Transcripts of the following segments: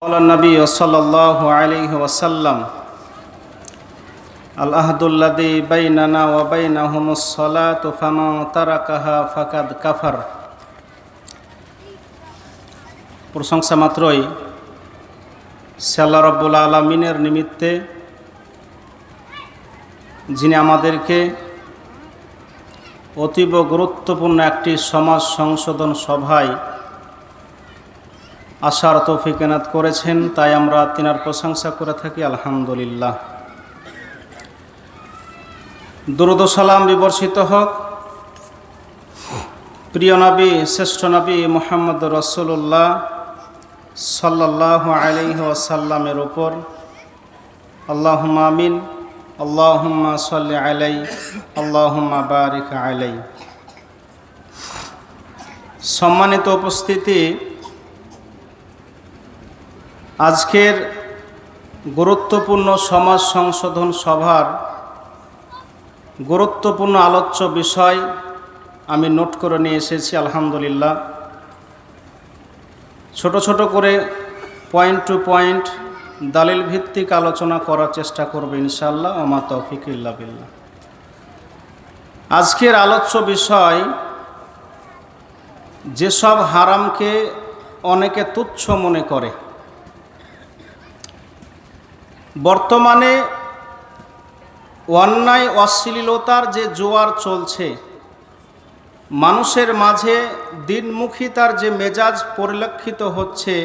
قال النبي صلى الله عليه وسلم العهد الذي بيننا وبينهم الصلاة فمن تركها فقد كفر। প্রশংসা মাত্রই আল্লাহ রাব্বুল আলামিনের নিমিত্তে, যিনি আমাদেরকে অতীব গুরুত্বপূর্ণ একটি সমাজ সংশোধন সভায় আসার তৌফিক এনায়েত করেছেন, তাই আমরা তিনার প্রশংসা করে থাকি আলহামদুলিল্লাহ। দুরূদ ও সালাম বিবর্ষিত হোক প্রিয় নবী, শ্রেষ্ঠ নবী মুহাম্মদ রাসূলুল্লাহ সাল্লাল্লাহু আলাইহি ওয়াসাল্লামের উপর। আল্লাহুম্মা আমিন, আল্লাহুম্মা সাল্লি আলাইহি, আল্লাহুম্মা বারিক আলাইহি। সম্মানিত উপস্থিতি, আজকের গুরুত্বপূর্ণ সমাজ সংশোধন সভার গুরুত্বপূর্ণ আলোচ্য বিষয় আমি নোট করে নিয়ে এসেছি আলহামদুলিল্লাহ। ছোট ছোট করে পয়েন্ট টু পয়েন্ট দালিল ভিত্তিক আলোচনা করার চেষ্টা করবে ইনশাআল্লাহ। ওমা তৌফিক ইল্লা বিল্লাহ। আজকের আলোচ্য বিষয়, যেসব হারামকে অনেকে তুচ্ছ মনে করে। বর্তমানে অন্যায় অশ্লীলতার যে জোয়ার চলছে, মানুষের মাঝে দিনমুখিতার যে মেজাজ পরিলক্ষিত হচ্ছে,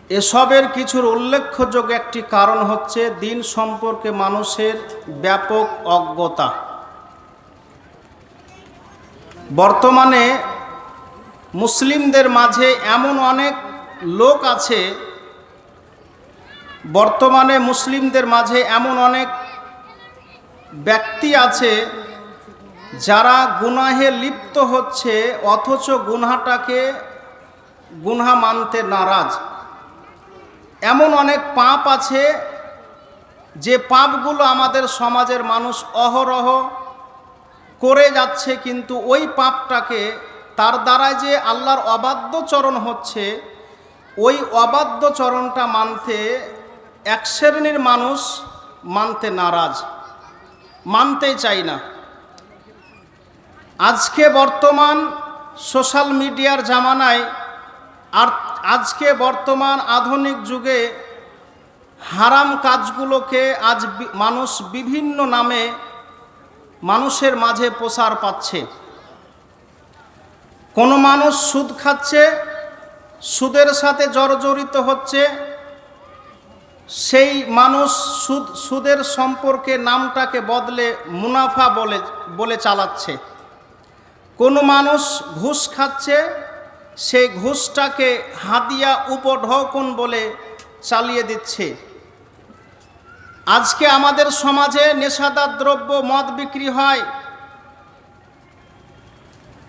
এসবের কিছুর উল্লেখযোগ্য একটি কারণ হচ্ছে দিন সম্পর্কে মানুষের ব্যাপক অজ্ঞতা। বর্তমানে মুসলিমদের মাঝে এমন অনেক লোক আছে, বর্তমানে মুসলিমদের মাঝে এমন অনেক ব্যক্তি আছে যারা গুনাহে লিপ্ত হচ্ছে, অথচ গুনাহটাকে গুনাহ মানতে নারাজ। এমন অনেক পাপ আছে যে পাপগুলো আমাদের সমাজের মানুষ অহরহ করে যাচ্ছে, কিন্তু ওই পাপটাকে, তার দ্বারা যে আল্লাহর অবাধ্যচরণ হচ্ছে, ওই অবাধ্যচরণটা মানতে এক শ্রেণীর মানুষ মানতে নারাজ, মানতেই চাই না। আজকে বর্তমান সোশ্যাল মিডিয়ার জামানায়, আর আজকে বর্তমান আধুনিক যুগে হারাম কাজগুলোকে আজ মানুষ বিভিন্ন নামে মানুষের মাঝে প্রসার পাচ্ছে। কোনো মানুষ সুদ খাচ্ছে, সুদের সাথে জর্জরিত হচ্ছে, সেই মানুষ সুদের সম্পর্কে নামটাকে বদলে মুনাফা বলে চালাচ্ছে। কোনো মানুষ ঘুষ খাচ্ছে, সেই ঘুষটাকে হাদিয়া উপঢৌকন বলে চালিয়ে দিচ্ছে। আজকে আমাদের সমাজে নেশাদার দ্রব্য মদ বিক্রি হয়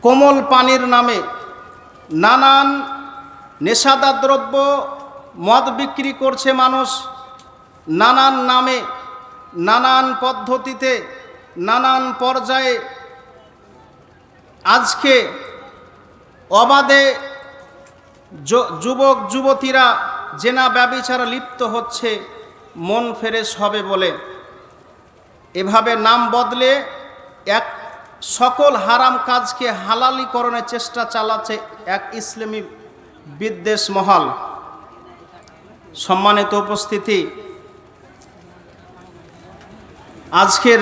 কোমল পানির নামে। নানান নেশাদার দ্রব্য মদ বিক্রি করছে মানুষ, নানান নামে, নানান পদ্ধতিতে, নানান পর্যায়ে। আজকে অবাধে যুবক যুবতীরা জেনা ব্যভিচারে লিপ্ত হচ্ছে মন ফ্রেশ হবে বলে। এভাবে নাম বদলে এক সকল হারাম কাজকে হালালিকরণের চেষ্টা চালাচ্ছে এক ইসলামী বিদ্বেষ মহল। সম্মানিত উপস্থিতি, আজকের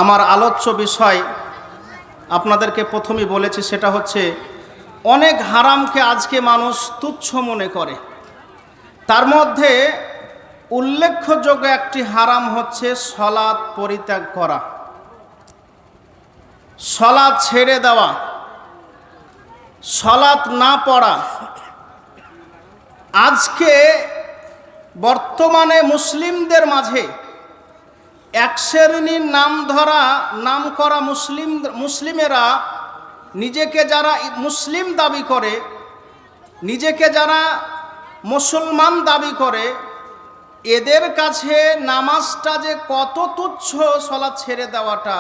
আমার আলোচ্য বিষয় আপনাদেরকে প্রথমেই বলেছি, সেটা হচ্ছে অনেক হারামকে আজকে মানুষ তুচ্ছ মনে করে। তার মধ্যে উল্লেখযোগ্য একটি হারাম হচ্ছে সলাত পরিত্যাগ করা, সলাত ছেড়ে দেওয়া, সলাত না পড়া। আজকে বর্তমানে মুসলিমদের মাঝে এক শ্রেণীর নাম করা মুসলিমেরা নিজেকে যারা মুসলিম দাবি করে, নিজেকে যারা মুসলমান দাবি করে, এদের কাছে নামাজটা যে কত তুচ্ছ, সলাত ছেড়ে দেওয়াটা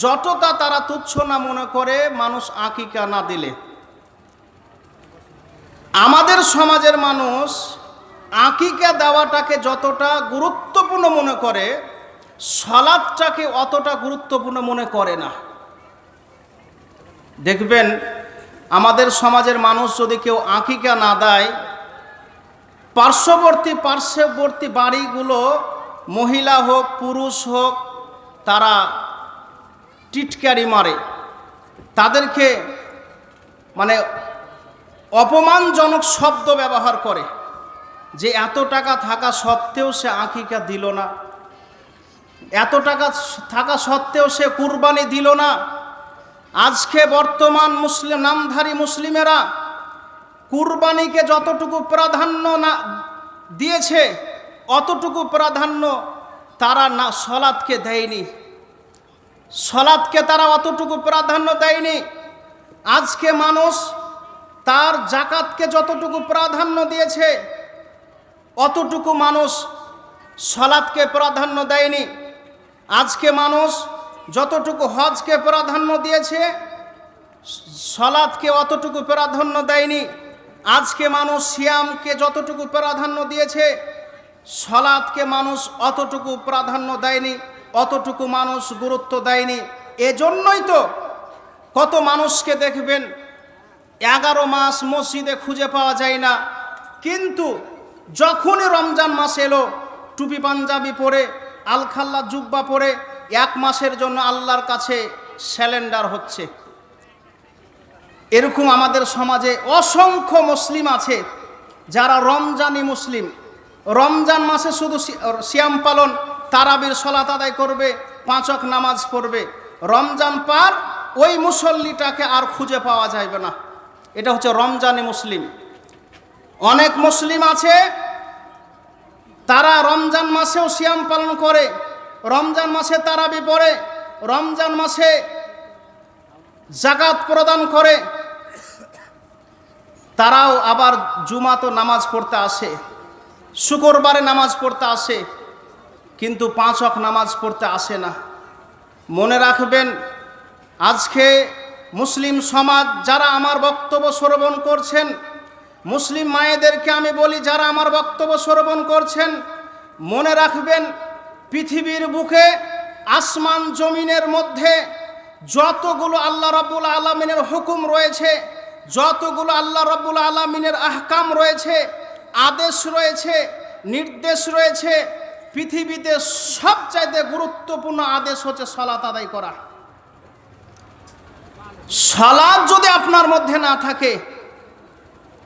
যতটা তারা তুচ্ছ না মনে করে মানুষ আকিকা না দিলে। আমাদের সমাজের মানুষ আকিকা দেওয়াটাকে যতটা গুরুত্বপূর্ণ মনে করে, সালাতটাকে অতটা গুরুত্বপূর্ণ মনে করে না। দেখবেন আমাদের সমাজের মানুষ যদি কেউ আকিকা না দেয়, পার্শ্ববর্তী বাড়িগুলো মহিলা হোক পুরুষ হোক তারা টিটকারি মারে, তাদেরকে মানে অপমানজনক শব্দ ব্যবহার করে যে এত টাকা থাকা সত্ত্বেও সে আকিকা দিল না, এত টাকা থাকা সত্ত্বেও সে কুরবানি দিল না। আজকে বর্তমান মুসলিম নামধারী মুসলিমেরা কুরবানিকে যতটুকু প্রাধান্য না দিয়েছে অতটুকু প্রাধান্য তারা না সলাতকে দেয়নি, সলাতকে তারা অতটুকু প্রাধান্য দেয়নি। আজকে মানুষ তার জাকাতকে যতটুকু প্রাধান্য দিয়েছে অতটুকু মানুষ সলাতকে প্রাধান্য দেয়নি। আজকে মানুষ যতটুকু হজকে প্রাধান্য দিয়েছে সলাতকে অতটুকু প্রাধান্য দেয়নি। আজকে মানুষ সিয়ামকে যতটুকু প্রাধান্য দিয়েছে সলাতকে মানুষ অতটুকু প্রাধান্য দেয়নি, অতটুকু মানুষ গুরুত্ব দেয়নি। এজন্যই তো কত মানুষকে দেখবেন 11 মাস মসজিদে খুঁজে পাওয়া যায় না, কিন্তু যখনই রমজান মাস এলো টুপি পাঞ্জাবি পরে আলখাল্লা জুব্বা পরে 1 মাসের জন্য আল্লাহর কাছে স্যালেন্ডার হচ্ছে। এরকম আমাদের সমাজে অসংখ্য মুসলিম আছে যারা রমজানি মুসলিম, রমজান মাসে শুধু সিয়াম পালন, তারাবির সলাত আদায় করবে, 5 ওয়াক্ত নামাজ পড়বে। রমজান পার ওই মুসল্লিটাকে আর খুঁজে পাওয়া যাবে না। এটা হচ্ছে রমজানি মুসলিম। অনেক মুসলিম আছে তারা রমজান মাসেও সিয়াম পালন করে, রমজান মাসে তারাবি পড়ে, রমজান মাসে যাকাত প্রদান করে, তারাও আবার জুমাতো নামাজ পড়তে আসে, শুক্রবারে নামাজ পড়তে আসে, কিন্তু 5 ওয়াক্ত নামাজ পড়তে আসে না। মনে রাখবেন আজকে মুসলিম সমাজ যারা আমার বক্তব্য শ্রবণ করছেন, মুসলিম মায়েদেরকে আমি বলি যারা আমার বক্তব্য শ্রবণ করছেন, মনে রাখবেন পৃথিবীর বুকে আসমান জমিনের মধ্যে যতগুলো আল্লাহ রাব্বুল আলামিনের হুকুম রয়েছে, যতগুলো আল্লাহ রাব্বুল আলামিনের আহকাম রয়েছে, আদেশ রয়েছে, নির্দেশ রয়েছে, পৃথিবীতে সবচাইতে গুরুত্বপূর্ণ আদেশ হচ্ছে সালাত আদায় করা। সালাত যদি আপনার মধ্যে না থাকে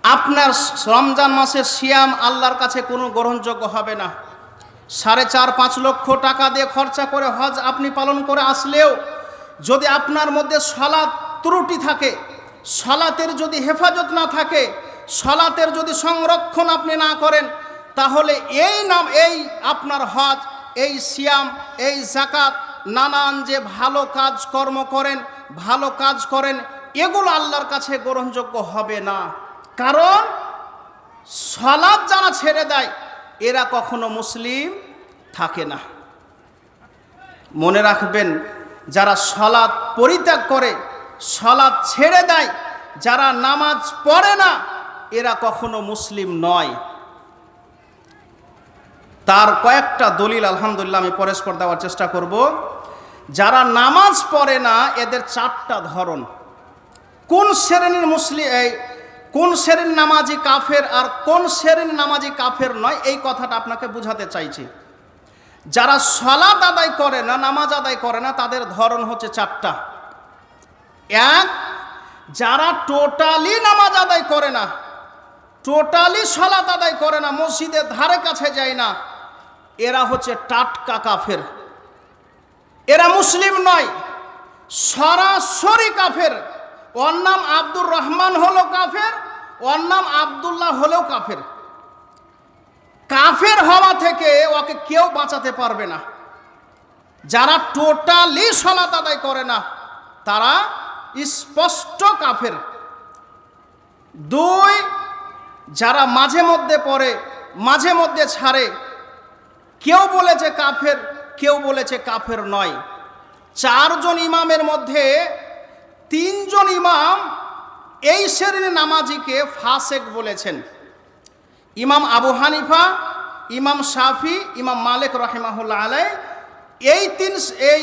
আপনার রমজান মাসের সিয়াম আল্লাহর কাছে কোনো গ্রহণযোগ্য হবে না। 4.5-5 লক্ষ টাকা দিয়ে খরচা করে হজ আপনি পালন করে আসলেও যদি আপনার মধ্যে সালাত ত্রুটি থাকে, সালাতের যদি হেফাজত না থাকে, সালাতের যদি সংরক্ষণ আপনি না করেন, তাহলে এই আপনার হজ, এই সিয়াম, এই যাকাত, নানান যে ভালো কাজ কর্ম করেন, ভালো কাজ করেন, এগুলো আল্লাহর কাছে গ্রহণযোগ্য হবে না। কারণ সালাত যারা ছেড়ে দেয় এরা কখনো মুসলিম থাকে না। মনে রাখবেন যারা সালাত পরিত্যাগ করে, সালাত ছেড়ে দেয়, যারা নামাজ পড়ে না, এরা কখনো মুসলিম নয়। তার কয়েকটা দলিল আলহামদুলিল্লাহ আমি পরস্পর দেওয়ার চেষ্টা করব। যারা নামাজ পড়ে না এদের 4টা ধরন। কোন শ্রেণীর কোন শ্রেণীর নামাজি কাফের আর কোন শ্রেণীর নামাজি কাফের নয়, এই কথাটা আপনাকে বোঝাতে চাইছি। যারা সালাত আদায় করে না, নামাজ আদায় করে না, তাদের ধরন হচ্ছে 4টা। 1, যারা টোটালি নামাজ আদায় করে না, টোটালি সালাত আদায় করে না, মসজিদের ধারে কাছে যায় না, এরা হচ্ছে টাটকা কাফের। এরা মুসলিম নয়, সরাসরি কাফের। ওর নাম আব্দুর রহমান হলো কাফের, ওর নাম আব্দুল্লাহ হলেও কাফের। কাফের হওয়া থেকে ওকে কেউ বাঁচাতে পারবে না। যারা টোটালি সালাত আদায় করে না তারা স্পষ্ট কাফের। 2, যারা মাঝে মধ্যে পড়ে, মাঝে মধ্যে ছাড়ে, কেউ বলেছে কাফের, কেউ বলেছে কাফের নয়। 4 জন ইমামের মধ্যে 3 জন ইমাম এই শ্রেণীর নামাজিকে ফাসেক বলেছেন। ইমাম আবু হানিফা, ইমাম শাফি, ইমাম মালিক রাহিমাহুল্লাহ আলাইহি এই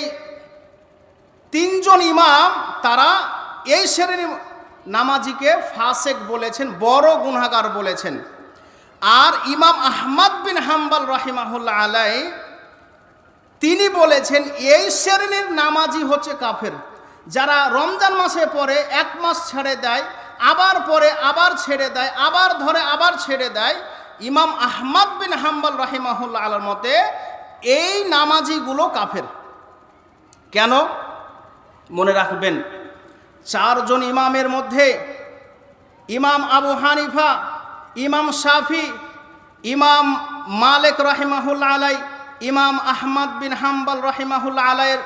তিনজন ইমাম তারা এই শ্রেণীর নামাজিকে ফাসেক বলেছেন, বড় গুনাহগার বলেছেন। আর ইমাম আহমদ বিন হাম্বল রাহিমাহুল্লাহ আলাইহি তিনি বলেছেন এই শ্রেণীর নামাজি হচ্ছে কাফের, যারা রমজান মাসে পরে এক মাস ছেড়ে দেয়, আবার পরে আবার ছেড়ে দেয়, আবার ধরে আবার ছেড়ে দেয়। ইমাম আহমদ বিন হাম্বল রাহিমাহুল্লাহ আলাইহির মতে এই নামাজিগুলো কাফের। কেন? মনে রাখবেন, চারজন ইমামের মধ্যে ইমাম আবু হানিফা, ইমাম শাফি, ইমাম মালিক রাহিমাহুল্লাহ আলাইহি, ইমাম আহমদ বিন হাম্বল রাহিমাহুল্লাহ আলাইহির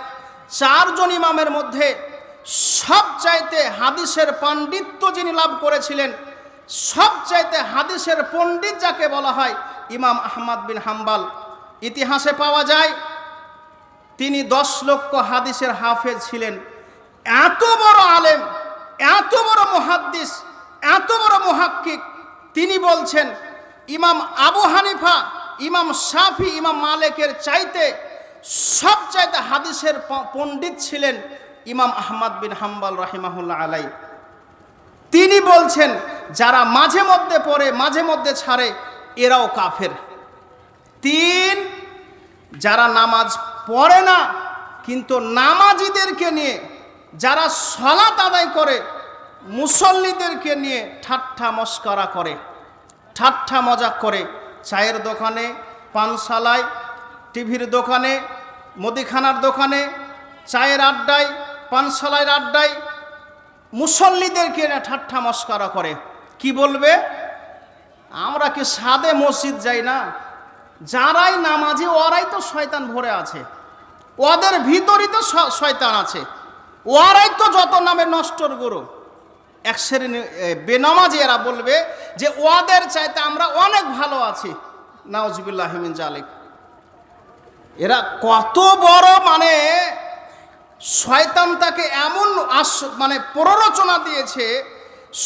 চারজন ইমামের মধ্যে সবচাইতে হাদিসের পাণ্ডিত্য যিনি লাভ করেছিলেন, সবচাইতে হাদিসের পণ্ডিত যাকে বলা হয়, ইমাম আহমদ বিন হাম্বল। ইতিহাসে পাওয়া যায় তিনি 10 লক্ষ হাদিসের হাফেজ ছিলেন। এত বড় আলেম, এত বড় মুহাদ্দিস, এত বড় মুহাক্কিক। তিনি বলছেন ইমাম আবু হানিফা, ইমাম শাফি, ইমাম মালিকের চাইতে সবচাইতে হাদিসের পণ্ডিত ছিলেন ইমাম আহমদ বিন হাম্বল রাহিমাহুল্লাহ আলাইহি। তিনি বলছেন যারা মাঝে মধ্যে পড়ে মাঝে মধ্যে ছাড়ে এরাও কাফের। 3, যারা নামাজ পড়ে না কিন্তু নামাজিদেরকে নিয়ে, যারা সালাত আদায় করে মুসল্লিদেরকে নিয়ে ঠাট্টা মস্করা করে, ঠাট্টা মজাক করে, চায়ের দোকানে, পানশালায়, টিভির দোকানে, মুদিখানার দোকানে, চায়ের আড্ডায়, পানশালার আড্ডায় মুসল্লিদেরকে নিয়ে ঠাট্টা মস্করা করে। কি বলবে? আমরা কি সাদে মসজিদ যাই না? যারাই নামাজি ওরাই তো শয়তান ভরে আছে, ওদের ভিতরই তো শয়তান আছে, ওরাই তো যত নামে নষ্টর গুরু। এক শ্রেণী বেনামাজি এরা বলবে যে ওদের চাইতে আমরা অনেক ভালো আছি। নাউজুবিল্লাহি মিন জালিক। এরা কত বড় শয়তান তাকে এমন প্ররোচনা দিয়েছে,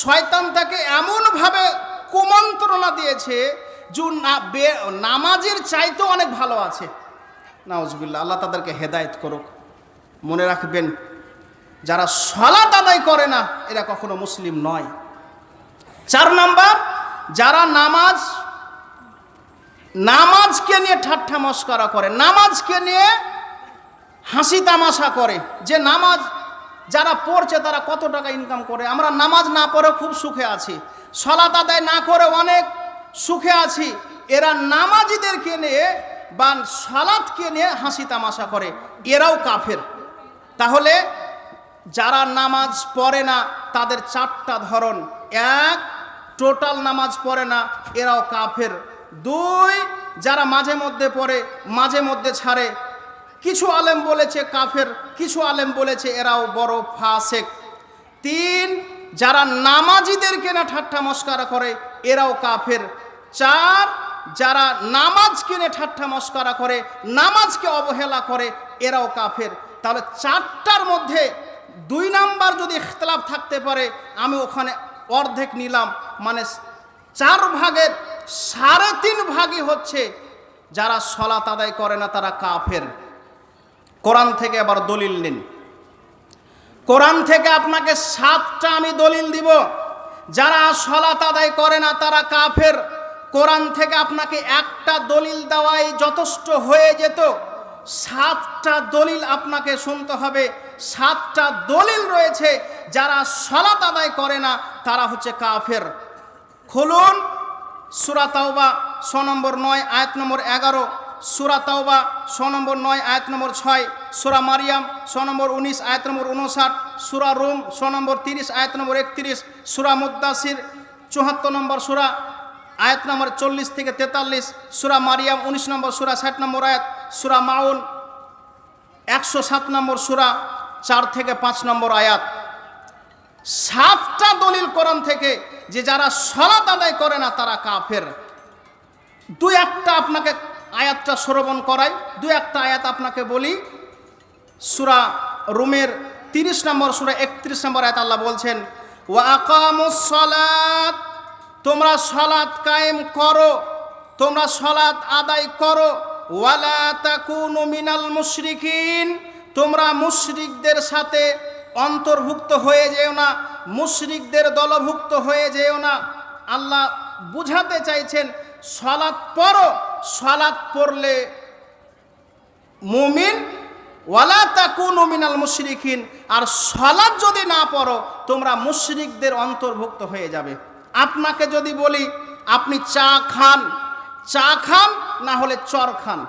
শয়তান তাকে এমনভাবে কুমন্ত্রণা দিয়েছে যে নামাজের চাইতেও অনেক ভালো আছে। নাউজুবিল্লাহ, আল্লাহ তাদেরকে হেদায়েত করুক। মনে রাখবেন, যারা সালাত আদায় করে না এরা কখনো মুসলিম নয়। 4 নাম্বার, যারা নামাজকে নিয়ে ঠাট্টা মস্করা করে, নামাজকে নিয়ে হাসি তামাশা করে, যে নামাজ যারা পড়ছে তারা কত টাকা ইনকাম করে, আমরা নামাজ না পড়ে খুব সুখে আছি, সালাত আদায় না করে অনেক সুখে আছি। এরা নামাজিদেরকে নিয়ে বা সালাতকে নিয়ে হাসি তামাশা করে, এরাও কাফের। তাহলে যারা নামাজ পড়ে না তাদের 4টা ধরন। 1, টোটাল নামাজ পড়ে না, এরাও কাফের। 2, যারা মাঝে মধ্যে পড়ে মাঝে মধ্যে ছাড়ে, কিছু আলেম বলেছে কাফের, কিছু আলেম বলেছে এরাও বড় ফাসেক। 3, যারা নামাজিদেরকে না ঠাট্টা মস্করা করে এরাও কাফের। 4, যারা নামাজকে নিয়ে ঠাট্টা মস্করা করে, নামাজকে অবহেলা করে, এরাও কাফের। তাহলে 4টার মধ্যে 2 নাম্বার যদি ইখতিলাফ থাকতে পারে, আমি ওখানে অর্ধেক নিলাম, 4 ভাগের 3.5 ভাগই হচ্ছে যারা সালাত আদায় করে না তারা কাফের। কোরআন থেকে আবার দলিল নিন। কোরআন থেকে আপনাকে 7টা আমি দলিল দিব যারা সালাত আদায় করে না তারা কাফের। কোরআন থেকে আপনাকে একটা দলিল দেওয়াই যথেষ্ট হয়ে যেত, 7টা দলিল আপনাকে শুনতে হবে। 7টা দলিল রয়েছে যারা সালাত আদায় করে না তারা হচ্ছে কাফের। খুলুন সূরা তাওবা 6 নম্বর 9 আয়াত নম্বর 11, সূরা তাওবা 6 নম্বর 9 আয়াত নম্বর 6, সূরা মারিয়াম 6 নম্বর 19 আয়াত নম্বর 59, সূরা রুম 6 নম্বর 30 আয়াত নম্বর 31, সূরা মুদ্দাসির 74 নম্বর সূরা আয়াত নম্বর 40 থেকে 43, সূরা মারিয়াম 19 নম্বর সূরা 60 নম্বর আয়াত, সূরা মাউন 107 নম্বর সূরা 4 থেকে 5 নম্বর আয়াত। 7টা দলিল কোরআন থেকে যে যারা সালাত আদায় করে না তারা কাফের। 2-1টা আপনাকে আয়াতটা শ্রবণ করাই, 2-1টা আয়াত আপনাকে বলি। সূরা রুমের 30 নম্বর সূরা 31 নম্বর আয়াত আল্লাহ বলছেন, ওয়া আকামুস সালাত, তোমরা সালাত কায়েম করো, তোমরা সালাত আদায় করো। ওয়ালা তাকুনু মিনাল মুশরিকিন, তোমরা মুশরিকদের সাথে অন্তর্ভুক্ত হয়ে যেও না, মুশরিকদের দলভুক্ত হয়ে যেও না। আল্লাহ বুঝাতে চাইছেন সালাত পড়ো, সালাত পড়লে মুমিন, ওয়ালা তাকুনু মিনাল মুশরিকিন, আর সালাত যদি না পড়ো তোমরা মুশরিকদের অন্তর্ভুক্ত হয়ে যাবে। আপনাকে যদি বলি আপনি চা খান, চা খান না হলে চর খান,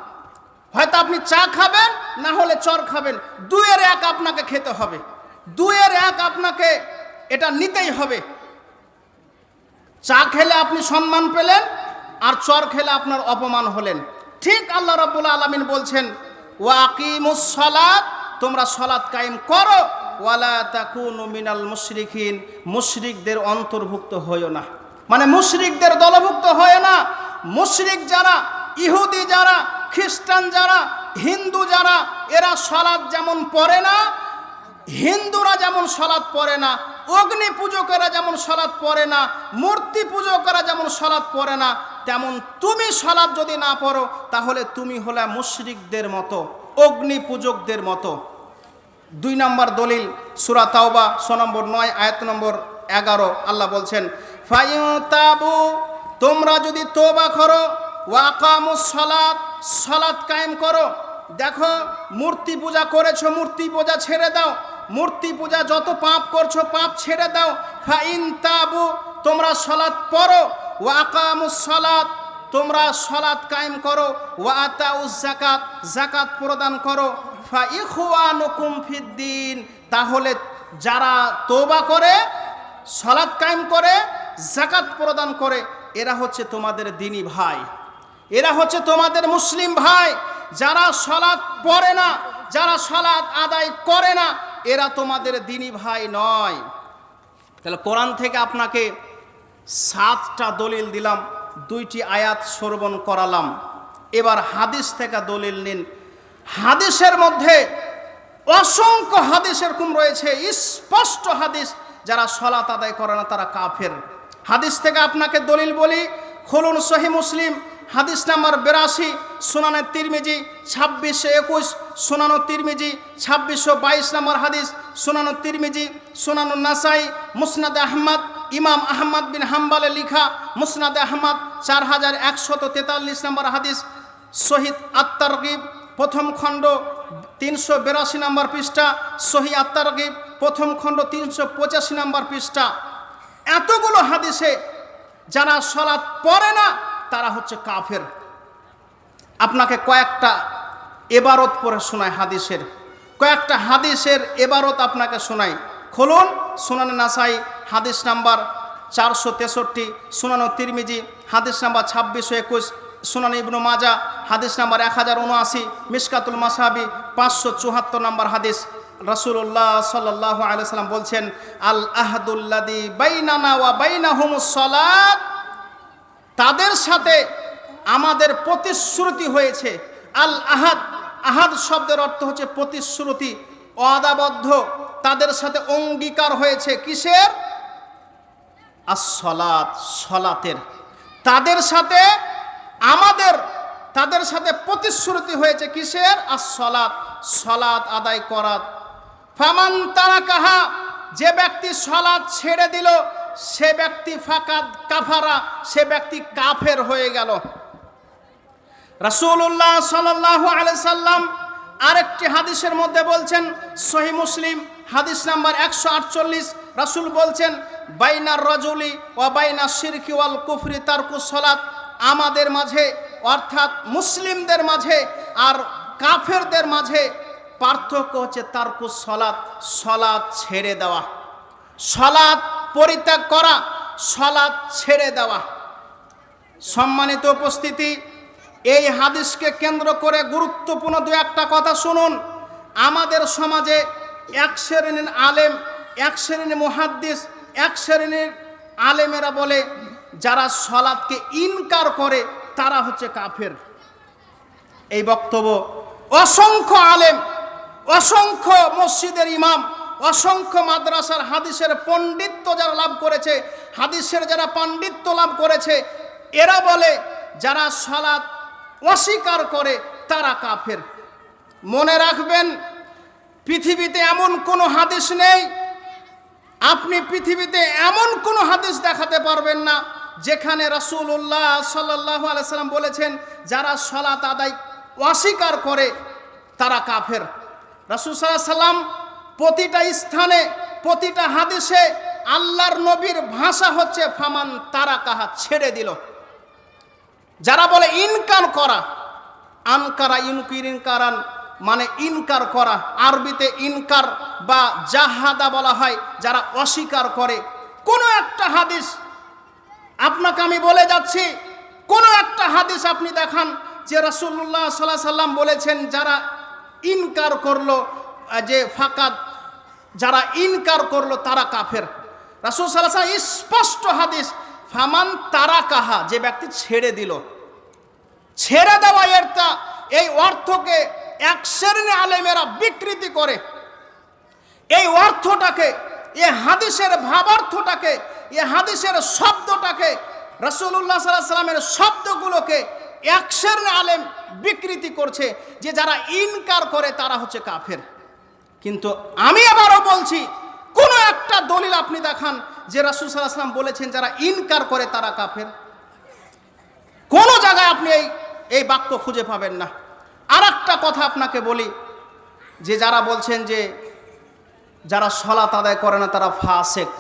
হয়তো আপনি চা খাবেন না হলে চর খাবেন, দুইয়ের এক আপনাকে খেতে হবে, দুইয়ের এক আপনাকে এটা নিতেই হবে। চা খেলে আপনি সম্মান পেলেন আর চর খেলে আপনার অপমান হলেন। ঠিক আল্লাহ রাব্বুল আলামিন বলছেন ওয়া আকিমুস সালাত, তোমরা সালাত কায়েম করো, ওয়ালা তাকুনু মিনাল মুশরিকিন, মুশরিকদের অন্তর্ভুক্ত হইও না, মানে মুশরিকদের দলভুক্ত হয় না। মুশরিক যারা, ইহুদি যারা, খ্রিস্টান যারা, হিন্দু যারা, এরা সালাত যেমন পড়ে না, হিন্দুরা যেমন সালাত পড়ে না, অগ্নি পূজকেরা যেমন সালাত পড়ে না, মূর্তি পূজকেরা যেমন সালাত পড়ে না, তেমন তুমি সালাত যদি না পড়ো তাহলে তুমি হলে মুশরিকদের মতো, অগ্নি পূজকদের মতো। 2 নম্বর দলিল সূরা তাওবা 6 নম্বর 9 আয়াত নম্বর 11, আল্লাহ বলছেন ফায়ুতাবু, তোমরা যদি তওবা করো, ওয়া আকামুস সালাত, সালাত কায়েম করো। দেখো মূর্তি পূজা করেছো, মূর্তি পূজা ছেড়ে দাও, মূর্তি পূজা যত পাপ করছো পাপ ছেড়ে দাও। ফাইন তাবু, তোমরা সালাত পড়ো, ওয়া আকামুস সালাত, তোমরা সালাত কায়েম করো, ওয়া আতাউজ যাকাত, যাকাত প্রদান করো। ফা ইখওয়ানুকুম ফিদ্দিন, তাহলে যারা তওবা করে, সালাত কায়েম করে, যাকাত প্রদান করে, এরা হচ্ছে তোমাদের দ্বীনি ভাই, এরা হচ্ছে তোমাদের মুসলিম ভাই। যারা সালাত পড়ে না, যারা সালাত আদায় করে না, এরা তোমাদের দ্বীনি ভাই নয়। তাহলে কোরআন থেকে আপনাকে 7টা দলিল দিলাম, 2টি আয়াত শ্রবণ করালাম। এবার হাদিস থেকে দলিল নিন। হাদিসের মধ্যে অসংখ্য হাদিস এরকম রয়েছে, স্পষ্ট হাদিস, যারা সালাত আদায় করে না তারা কাফের। হাদিস থেকে আপনাকে দলিল বলি, খুলুন সহিহ মুসলিম হাদিস নাম্বার 82, সুনানে তিরমিজি 2621, সুনানো তিরমিজি 2622 নম্বর হাদিস, সুনানো তিরমিজি, সুনানো নাসাই, মুসনাদে আহমদ, ইমাম আহমদ বিন হাম্বলের লিখা মুসনাদে আহমদ 4143 নম্বর হাদিস, সহিহ আত-তারগিব প্রথম খণ্ড 382 নম্বর পৃষ্ঠা, সহিহ আত-তারগিব প্রথম খণ্ড 385 নম্বর পৃষ্ঠা। এতগুলো হাদিসে যারা সালাত পড়ে না তারা হচ্ছে কাফের। আপনাকে কয়েকটা এবারত পড়ে শোনায়, হাদিসের কয়েকটা হাদিসের এবারত আপনাকে শোনায়। খুলুন সুনানে নাসাই হাদিস নাম্বার 463, সুনানো তিরমিজি হাদিস নাম্বার 2621, সুনান ইবনু মাজা হাদিস নাম্বার 1079, মিশকাতুল মাসাবি 574 নম্বর হাদিস। রাসূলুল্লাহ সাল্লাল্লাহু আলাইহি সাল্লাম বলছেন আল আহদুল্লাযী বাইনানা ওয়া বাইনাহুমুস সালাত, তাদের সাথে আমাদের প্রতিশ্রুতি হয়েছে। আল আহাদ, আহাদ শব্দের অর্থ হচ্ছে প্রতিশ্রুতি, ওয়াদাবদ্ধ, তাদের সাথে অঙ্গীকার হয়েছে কিসের? as-সালাত, সালাতের। তাদের সাথে আমাদের, তাদের সাথে প্রতিশ্রুতি হয়েছে কিসের? as-সালাত, সালাত আদায় করার। ফামান তারাকাহা, যে ব্যক্তি সালাত ছেড়ে দিল সে ব্যক্তি ফাকাদ কাফারা, সে ব্যক্তি কাফের হয়ে গেল। রাসূলুল্লাহ সাল্লাল্লাহু আলাইহি সাল্লাম আরেকটি হাদিসের মধ্যে বলছেন, সহিহ মুসলিম হাদিস নাম্বার 148, রাসূল বলছেন বাইনার রাজুলি ওয়া বাইনা শিরকি ওয়াল কুফরি তারকুস সালাত, আমাদের মাঝে অর্থাৎ মুসলিমদের মাঝে আর কাফেরদের মাঝে পার্থক্য হচ্ছে তারকুস সালাত, সালাত ছেড়ে দেওয়া, সালাত পরিত্যাগ করা, সালাত ছেড়ে দেওয়া। সম্মানিত উপস্থিতি, এই হাদিসকে কেন্দ্র করে গুরুত্বপূর্ণ দু একটা কথা শুনুন। আমাদের সমাজে এক শ্রেণীর আলেম, এক শ্রেণীর মুহাদ্দিস, এক শ্রেণীর আলেমেরা বলে যারা সালাতকে ইনকার করে তারা হচ্ছে কাফের। এই বক্তব্য অসংখ্য আলেম, অসংখ্য মসজিদের ইমাম, অসংখ্য মাদ্রাসার হাদিসের পণ্ডিত্য যারা লাভ করেছে, হাদিসের যারা পাণ্ডিত্য লাভ করেছে, এরা বলে যারা সালাত অস্বীকার করে তারা কাফের। মনে রাখবেন, পৃথিবীতে এমন কোনো হাদিস নেই, আপনি পৃথিবীতে এমন কোনো হাদিস দেখাতে পারবেন না যেখানে রাসূলুল্লাহ সাল্লাল্লাহু আলাইহি সাল্লাম বলেছেন যারা সালাত আদায় অস্বীকার করে তারা কাফের। রাসূল সাল্লাল্লাহু আলাইহি সাল্লাম প্রতিটা স্থানে, প্রতিটা হাদিসে আল্লাহর নবীর ভাষা হচ্ছে ফামান তারাকাহা, ছেড়ে দিল। যারা বলে ইনকার করা, আনকারা ইনকারান মানে ইনকার করা, আরবিতে ইনকার বা জাহাদা বলা হয়, যারা অস্বীকার করে। কোনো একটা হাদিস আপনাকে আমি বলে যাচ্ছি, কোনো একটা হাদিস আপনি দেখান যে রাসূলুল্লাহ সাল্লাল্লাহু আলাইহি সাল্লাম বলেছেন যারা ইনকার করলো, যে ফাকাত যারা ইনকার করলো তারা কাফের। রাসূল সাল্লাল্লাহু আলাইহি সাল্লাম স্পষ্ট হাদিস, ফামান তারাকাহা, যে ব্যক্তি ছেড়ে দিল। ছেড়ে দেওয়া এই অর্থকে এক শ্রেণীর আলেমেরা বিকৃতি করে। এই অর্থটাকে, এই হাদিসের ভাবার্থটাকে, এই হাদিসের শব্দটাকে, রাসূলুল্লাহ সাল্লাল্লাহু আলাইহি সাল্লামের শব্দগুলোকে এক শ্রেণীর আলেম বিকৃতি করছে যে যারা ইনকার করে তারা হচ্ছে কাফের। কিন্তু আমি আবারও বলছি, কোনো একটা দলিল আপনি দেখান যে রাসূল সাল্লাল্লাহু আলাইহি সাল্লাম বলেছেন যারা ইনকার করে তারা কাফের। কোন জায়গায় আপনি এই বাক্য খুঁজে পাবেন না। আর একটা কথা আপনাকে বলি, যে যারা বলছেন যে যারা সালাত আদায় করে না তারা ফাসেক,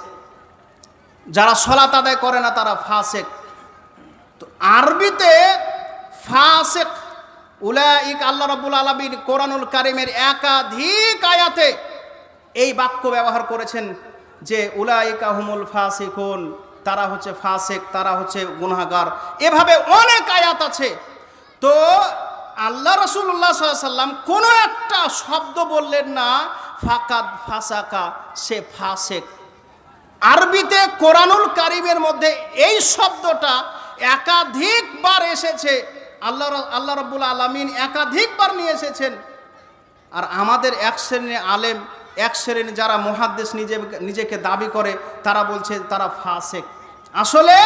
যারা সালাত আদায় করে না তারা ফাসেক। তো আরবিতে ফাসেক উলাইক, আল্লাহ রাব্বুল আলামিন কোরআনুল কারীমের একাধিক আয়াতে এই বাক্য ব্যবহার করেছেন যে উলাইকা হুমুল ফাসিকুন, তারা হচ্ছে ফাসেক, তারা হচ্ছে গুনাহগার। এভাবে অনেক আয়াত আছে। তো আল্লাহ রাসূলুল্লাহ সাল্লাল্লাহু আলাইহি সাল্লাম কোনো একটা শব্দ বললেন না ফাকাদ ফাসাকা, সে ফাসেক। আরবিতে কোরআনুল কারীমের মধ্যে এই শব্দটা একাধিকবার এসেছে, আল্লাহ রাব্বুল আলামিন একাধিকবার নিয়ে এসেছেন। আর আমাদের এক শ্রেণীর আলেম, এক শ্রেণীর যারা মুহাদ্দিস নিজেকে দাবি করে, তারা বলছে তারা ফাসেক। আসলে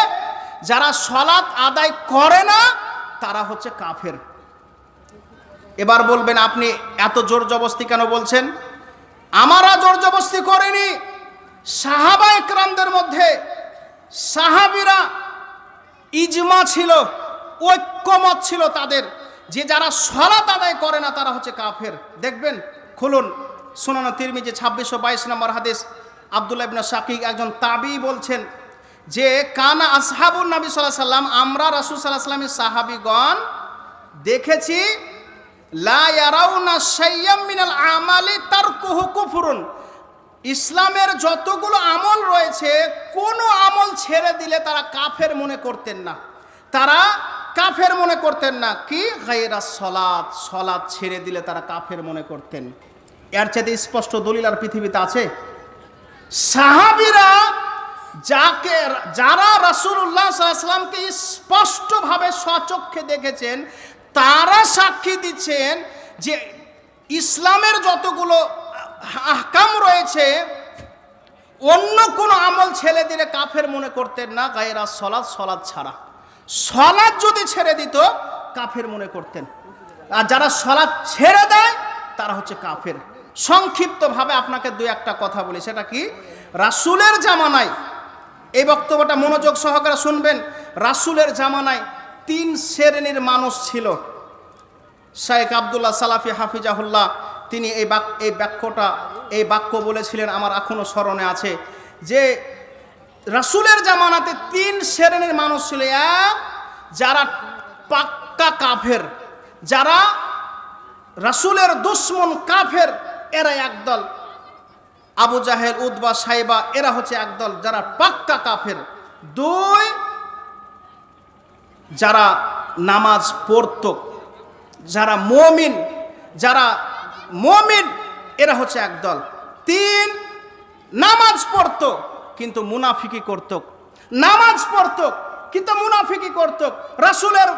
যারা সালাত আদায় করে না তারা হচ্ছে কাফের। এবার বলবেন আপনি এত জোর জবরদস্তি কেন বলছেন? আমরা জোর জবরদস্তি করিনি। সাহাবা একরামদের মধ্যে সাহাবীরা ইজমা ছিল, ঐক্যমত ছিল তাদের, যে যারা সালাত আদায় করে না তারা হচ্ছে কাফের। দেখবেন, খুলুন সুনান তিরমিজি 2622 নম্বর হাদিস। আব্দুল্লাহ ইবনে শাকিক একজন তাবী বলছেন যে কানা আসহাবুন নবী সাল্লাল্লাহু আলাইহি সাল্লাম, আমরা রাসূল সাল্লাল্লাহু আলাইহি সাল্লামের সাহাবীগণ দেখেছি লা ইয়ারাউনা শাইয়্যাম মিনাল আমালি তারকুহু কুফরুন, ইসলামের যতগুলো আমল রয়েছে কোনো আমল ছেড়ে দিলে তারা কাফের মনে করতেন না। তারা কাফের মনে করতেন না। কি গায়রা সালাত, সালাত ছেড়ে দিলে তারা কাফের মনে করতেন। এর চাইতে স্পষ্ট দলিল আর পৃথিবীতে আছে? সাহাবীরা যারা রাসূলুল্লাহ সাল্লাল্লাহু আলাইহি সাল্লামকে স্পষ্টভাবে স্বচক্ষে দেখেছেন, তারা সাক্ষী দিচ্ছেন যে ইসলামের যতগুলো আহকাম রয়েছে অন্য কোনো আমল ছেড়ে দিলে কাফের মনে করতেন না, গায়রা সালাত, সালাত ছাড়া। সালাত যদি ছেড়ে দিত কাফের মনে করতেন। আর যারা সালাত ছেড়ে দেয় তারা হচ্ছে কাফের। সংক্ষিপ্তভাবে আপনাকে দুই একটা কথা বলি, সেটা কি? রাসূলের জামানায়, এই বক্তব্যটা মনোযোগ সহকারে শুনবেন, রাসূলের জামানায় তিন শ্রেণীর মানুষ ছিল। শাইখ আব্দুল্লাহ সালাফি হাফিজাহুল্লাহ তিনি এই বাক্য বলেছিলেন, আমার এখনো স্মরণে আছে, যে রাসূলের জামানাতে তিন শ্রেণীর মানুষ ছিল। এক, যারা পাক্কা কাফের, যারা রাসূলের দুশমন কাফের, এরা একদল। আবু জাহেল, উতবা, সাইবা, এরা হচ্ছে একদল যারা পাক্কা কাফের। দুই, যারা নামাজ পড়ত, যারা মুমিন, এরা হচ্ছে একদল। তিন, নামাজ পড়ত কিন্তু মুনাফিকি করত, নামাজ পড়ত কিন্তু মুনাফিকি করত, রাসূলের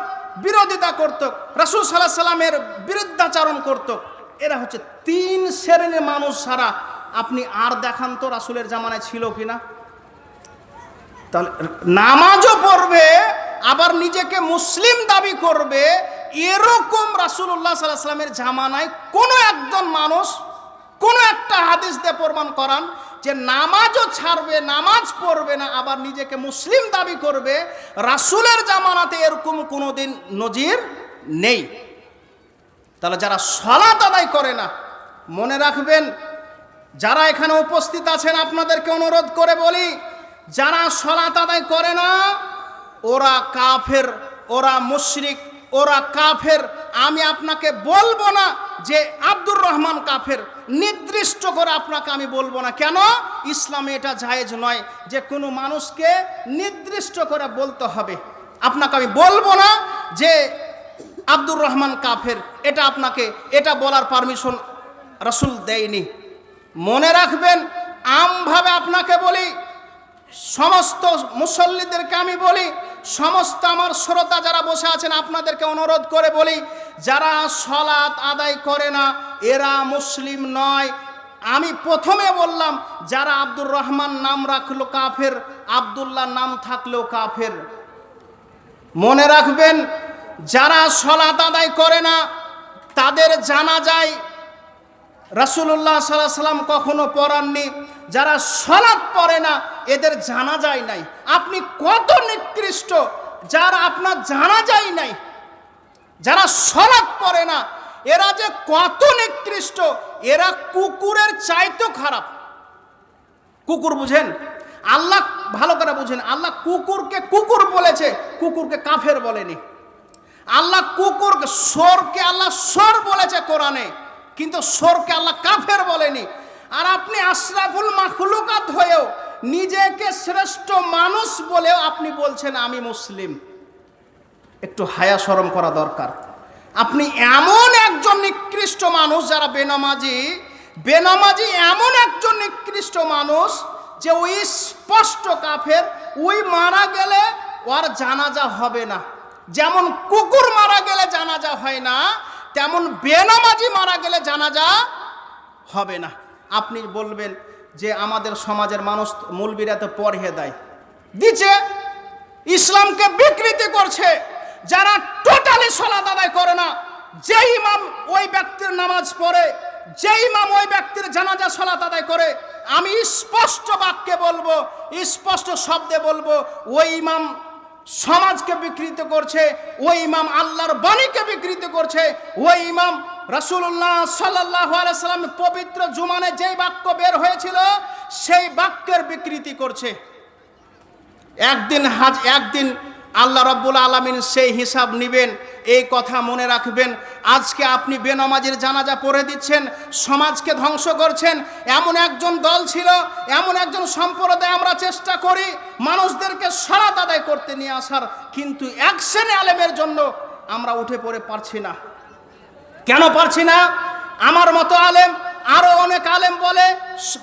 বিরোধিতা করত, রাসূল সাল্লাল্লাহু আলাইহি সাল্লামের বিরুদ্ধাচরণ করত। এরা হচ্ছে তিন শ্রেণীর মানুষ ছাড়া আপনি আর দেখান তো রাসূলের জামানায় ছিল কিনা। তাহলে নামাজও পড়বে আবার নিজেকে মুসলিম দাবি করবে, এরকম রাসূলুল্লাহ সাল্লাল্লাহু আলাইহি ওয়াসাল্লামের জামানায় কোনো একজন মানুষ কোনো একটা হাদিস দিয়ে প্রমাণ করান যে নামাজও ছাড়বে, নামাজ পড়বে না, আবার নিজেকে মুসলিম দাবি করবে। রাসূলের জামানাতে এরকম কোনোদিন নজির নেই। তাহলে যারা সালাত আদায় করে না, মনে রাখবেন, যারা এখানে উপস্থিত আছেন আপনাদেরকে অনুরোধ করে বলি, যারা সালাত আদায় করে না ওরা কাফের, ওরা মুশরিক, ওরা কাফের। আমি আপনাকে বলবো না যে আব্দুর রহমান কাফের, নির্দিষ্ট করে আপনাকে আমি বলবো না। কেন? ইসলামে এটা জায়েজ নয় যে কোনো মানুষকে নির্দিষ্ট করে বলতে হবে। আপনাকে আমি বলবো না যে আব্দুর রহমান কাফের, এটা আপনাকে এটা বলার পারমিশন রাসূল দেয়নি। মনে রাখবেন, আমভাবে আপনাকে বলি, সমস্ত মুসল্লিদেরকে আমি বলি, সমস্ত আমার শ্রোতা যারা বসে আছেন আপনাদেরকে অনুরোধ করে বলি, যারা সালাত আদায় করে না এরা মুসলিম নয়। আমি প্রথমে বললাম যারা আব্দুর রহমান নাম রাখলো কাফের, আব্দুল্লাহ নাম থাকলেও কাফের। মনে রাখবেন, যারা সালাত আদায় করে না তাদের জানাজায় রাসূলুল্লাহ সাল্লাল্লাহু আলাইহি ওয়াসাল্লাম কখনো পড়াননি। যারা সালাত পড়ে না এদের জানাজাই নাই। আপনি কত নিকৃষ্ট, যারা আপনার জানাজাই নাই, যারা সালাত পড়ে না এরা যে কত নিকৃষ্ট, এরা কুকুরের চাইতেও খারাপ। কুকুর বুঝেন? আল্লাহ ভালো করে বুঝেন, আল্লাহ কুকুরকে কুকুর বলেছে, কুকুরকে কাফের বলেনি। আল্লাহ কুকুরকে, সোরকে আল্লাহ সোর বলেছে কোরআনে, কিন্তু সোরকে আল্লাহ কাফের বলেনি। আর আপনি আশরাফুল মাখলুকাত হয়েও, নিজেকে শ্রেষ্ঠ মানুষ বলেও আপনি বলছেন আমি মুসলিম। একটু হায়া শরম করা দরকার। আপনি এমন একজন নিকৃষ্ট মানুষ, যারা বেনামাজি এমন একজন নিকৃষ্ট মানুষ যে ওই স্পষ্ট কাফের, ওই মারা গেলে ওর জানাজা হবে না। যেমন কুকুর মারা গেলে জানাজা হয় না, তেমন বেনামাজি মারা গেলে জানাজা হবে না। আপনি বলবেন যে আমাদের সমাজের মানুষ, মৌলবীরা তো পড়িয়ে দেয়, দিচ্ছে, ইসলামকে বিকৃতি করছে। যারা টোটালি সালাত আদায় করে না, যে ইমাম ওই ব্যক্তির নামাজ পড়ে, যে ইমাম ওই ব্যক্তির জানাজা সালাত আদায় করে, আমি স্পষ্ট বাক্যে বলবো, স্পষ্ট শব্দে বলবো, ওই ইমাম সমাজকে বিকৃত করছে, ওই ইমাম আল্লাহর বাণীকে বিকৃত করছে, ওই ইমাম রাসূলুল্লাহ সাল্লাল্লাহু আলাইহি ওয়াসাল্লাম পবিত্র জুমানে যেই বাক্য বের হয়েছিল সেই বাক্যের বিকৃতি করছে। একদিন আল্লাহ রাব্বুল আলামিন সেই হিসাব নেবেন, এই কথা মনে রাখবেন। আজকে আপনি বেনামাজির জানাজা পড়ে দিচ্ছেন, সমাজকে ধ্বংস করছেন। এমন একজন দল ছিল, এমন একজন সম্প্রদায় আমরা চেষ্টা করি মানুষদেরকে সালাত আদায় করতে নিয়ে আসার, কিন্তু এক শ্রেণী আলেমের জন্য আমরা উঠে পড়ে পারছি না। কেন পারছি না? আমার মতো আলেম, আরো অনেক আলেম বলে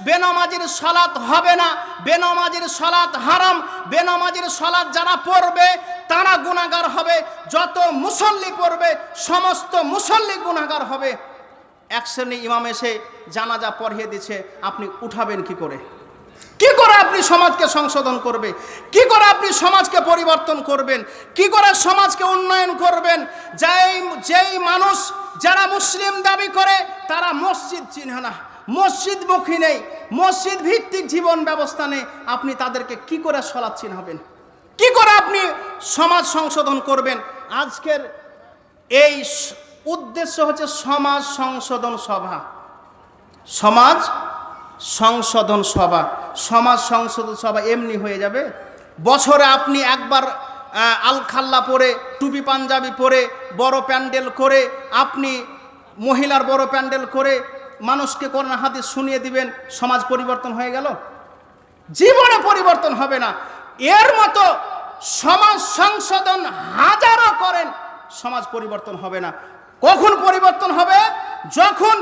বেনামাজির সালাত হবে না, বেনামাজির সালাত হারাম, বেনামাজির সালাত যারা পড়বে তারা গুনাহগার হবে, যত মুসল্লি পড়বে সমস্ত মুসল্লি গুনাহগার হবে। এক শ্রেণী ইমাম এসে জানাজা পড়িয়ে দিচ্ছে, আপনি উঠাবেন কি করে? কি করে আপনি সমাজকে সংশোধন করবে? কি করে আপনি সমাজকে পরিবর্তন করবেন? কি করে সমাজকে উন্নয়ন করবেন? যেই মানুষ যারা মুসলিম দাবি করে তারা মসজিদ চিনে না, মসজিদমুখী নেই, মসজিদ ভিত্তিক জীবন ব্যবস্থা নেই, আপনি তাদেরকে কি করে সালাত চিনাবেন? কি করে আপনি সমাজ সংশোধন করবেন? আজকের এই উদ্দেশ্য হচ্ছে সমাজ সংশোধন সভা। সমাজ সংশোধন সভা, সমাজ সংশোধন সভা এমনি হয়ে যাবে? বছরে আপনি একবার আলখাল্লা পরে, টুপি পাঞ্জাবি পরে, বড় প্যান্ডেল করে, আপনি মহিলার বড় প্যান্ডেল করে মানুষকে কোরআন হাদিস শুনিয়ে দিবেন, সমাজ পরিবর্তন হয়ে গেল? জীবনে পরিবর্তন হবে না। এর মতো সমাজ সংশোধন হাজারো করেন, সমাজ পরিবর্তন হবে না। কখন পরিবর্তন হবে? যখন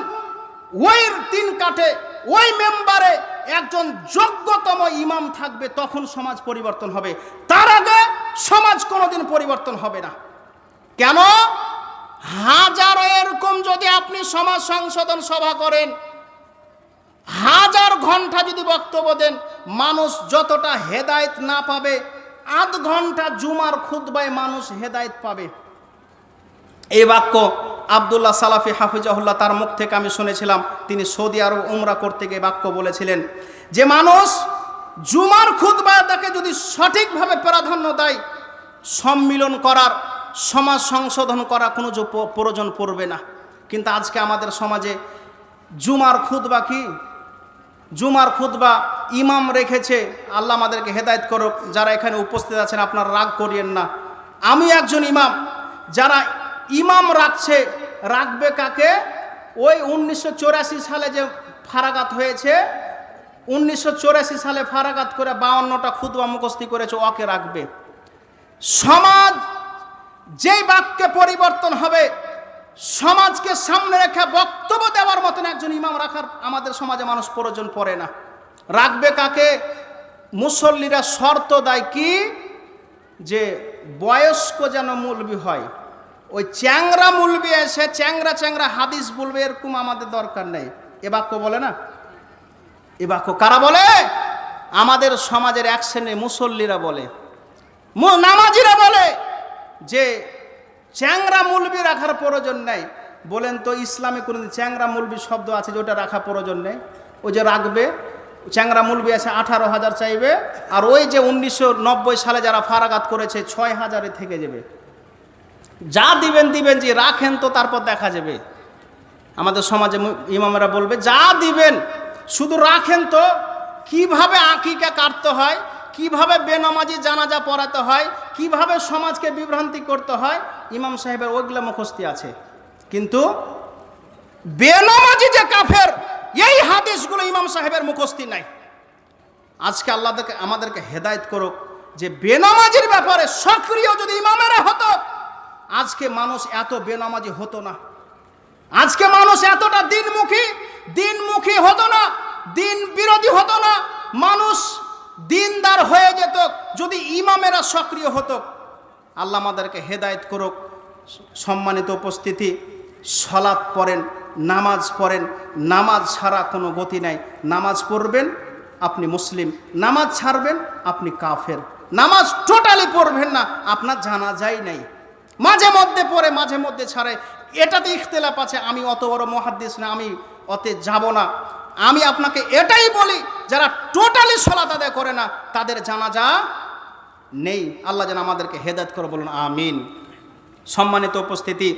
ওই তিন কাঠে ওই মেম্বারে একজন যোগ্যতম ইমাম থাকবে, তখন সমাজ পরিবর্তন হবে। তার আগে সমাজ কোনোদিন পরিবর্তন হবে না। কেন? হাজারো এরকম যদি আপনি সমাজ সংশোধন সভা করেন, 1000 ঘন্টা যদি বক্তব্য দেন, মানুষ যতটা হেদায়েত না পাবে, আধ ঘন্টা জুমার খুতবায় মানুষ হেদায়েত পাবে। এই বাক্য আব্দুল্লাহ সালাফি হাফিজাহুল্লাহ তার মুখ থেকে আমি শুনেছিলাম। তিনি সৌদি আরব উমরা করতে গিয়ে বাক্য বলেছিলেন যে মানুষ জুমার খুতবাটাকে যদি সঠিকভাবে প্রাধান্য দেয়, সম্মিলন করার, সমাজ সংশোধন করা কোনো প্রয়োজন পড়বে না। কিন্তু আজকে আমাদের সমাজে জুমার খুতবা কি, জুমার খুতবা ইমাম রেখেছে। আল্লাহ আমাদেরকে হেদায়েত করুক। যারা এখানে উপস্থিত আছেন আপনারা রাগ করিয়েন না, আমি একজন ইমাম। যারা ইমাম রাখছে, রাখবে কাকে? ওই 1984 সালে যে ফারাগাত হয়েছে, 1984 সালে ফারাগাত করে 52টা খুতবা মুখস্থি করেছে, ওকে রাখবে। সমাজ যেই বাক্যে পরিবর্তন হবে, সমাজকে সামনে রেখে বক্তব্য দেওয়ার মতন একজন ইমাম রাখার আমাদের সমাজে মানুষ প্রয়োজন পড়ে না। রাখবে কাকে? মুসল্লিরা শর্ত দেয় কি, যে বয়স্ক যেন মুলবি হয়। ওই চ্যাংরা মুলবি এসে চ্যাংরা চ্যাংরা হাদিস বলবে, এরকম আমাদের দরকার নেই। এ বাক্য বলে না? এ বাক্য কারা বলে? আমাদের সমাজের এক শ্রেণীর মুসল্লিরা বলে, নামাজিরা বলে যে চ্যাংরা মুলবি রাখার প্রয়োজন নেই। বলেন তো ইসলামে কোনদিন চ্যাংরা মুলবি শব্দ আছে যে ওটা রাখা প্রয়োজন নেই? ওই যে রাখবে, চ্যাংরা মুলবি আছে 18,000 চাইবে, আর ওই যে 1990 সালে যারা ফারাগাত করেছে 6,000-এ থেকে যাবে। যা দিবেন দিবেন, যে রাখেন তো তারপর দেখা যাবে। আমাদের সমাজে ইমামেরা বলবে যা দিবেন শুধু রাখেন তো। কিভাবে আকিকা কাটতে হয়, কিভাবে বেনামাজি জানাজা পড়াতে হয়, কিভাবে সমাজকে বিভ্রান্তি করতে হয়, ইমাম সাহেবের ওইগুলো মুখস্থি আছে। কিন্তু বেনামাজি যে কাফের, এই হাদিসগুলো ইমাম সাহেবের মুখস্থি নাই। আজকে আল্লাহ আমাদেরকে হেদায়েত করুক যে বেনামাজির ব্যাপারে সক্রিয় যদি ইমামেরা হতো, আজকে মানুষ এত বেনামাজি হতো না। আজকে মানুষ এতটা দিনমুখী হতো না, দিন বিরোধী হতো না। মানুষ দিনদার হয়ে যেত যদি ইমামেরা সক্রিয় হতো। আল্লাহ আমাদেরকে হেদায়েত করুক। সম্মানিত উপস্থিতি, সালাত পড়েন, নামাজ পড়েন, নামাজ ছাড়া কোনো গতি নাই। নামাজ পড়বেন আপনি মুসলিম, নামাজ ছাড়বেন আপনি কাফের। নামাজ টোটালি পড়বেন না, আপনার জানাজাই নাই। মাঝে মধ্যে পড়ে, মাঝে মধ্যে ছাড়ে, এটাতে ইখতিলাফ আছে। আমি অত বড় মুহাদ্দিস না, আমি অতে যাব না। আমি আপনাকে এটাই বলি, যারা টোটালি সালাত আদায় করে না তাদের জানাজা নেই। আল্লাহ যেন আমাদেরকে হেদায়েত করে, বলুন আমিন। সম্মানিত উপস্থিতি,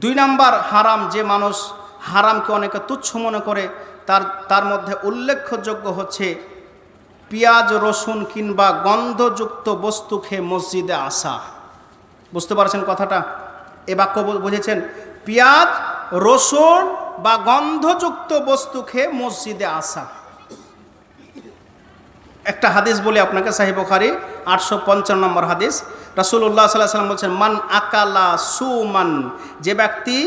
2 নাম্বার হারাম, যে মানুষ হারামকে অনেকে তুচ্ছ মনে করে, তার মধ্যে উল্লেখযোগ্য হচ্ছে পেঁয়াজ রসুন কিংবা গন্ধযুক্ত বস্তু খেয়ে মসজিদে আসা। বুঝতে পারছেন কথাটা? এ বাক্য বুঝেছেন? পেঁয়াজ রসুন বা গন্ধযুক্ত বস্তু খেয়ে মসজিদে আসা। একটা হাদিস বলি আপনাকে, সহিহ বুখারী 855 নম্বর হাদিস। রাসূলুল্লাহ সাল্লাল্লাহু আলাইহি ওয়াসাল্লাম বলছেন, মান আকালা সুমান, যে ব্যক্তি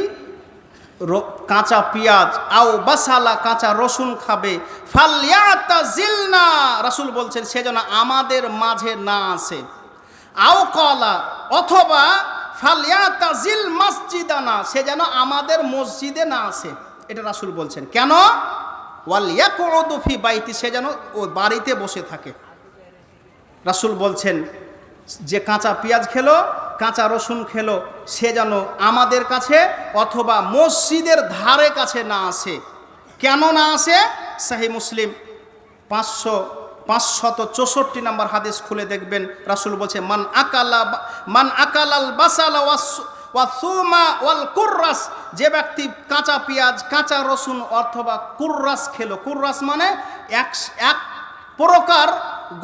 কাঁচা পেঁয়াজ আও বাসালা কাঁচা রসুন খাবে, ফালইয়াতাজিলনা, রাসূল বলছেন সে যেন আমাদের মাঝে না আসে। আও কলা, অথবা ফালইয়াতাজিল মসজিদানা, সে যেন আমাদের মসজিদে না আসে। এটা রাসূল বলছেন। কেন? ওয়াল ইয়াকুদু ফি বাইতি, সে যেন ও বাড়িতে বসে থাকে। রাসূল বলছেন যে কাঁচা পেঁয়াজ খেলো, কাঁচা রসুন খেলো, সে যেন আমাদের কাছে অথবা মসজিদের ধারে কাছে না আসে। কেন না আসে? সহিহ মুসলিম 564 নম্বর হাদিস খুলে দেখবেন। রাসূল বলছে, মান আকালাল বাসালা ওয়া সুমা ওয়াল কুররাস, যে ব্যক্তি কাঁচা পেঁয়াজ, কাঁচা রসুন অথবা কুররাস খেলো। কুররাস মানে এক প্রকার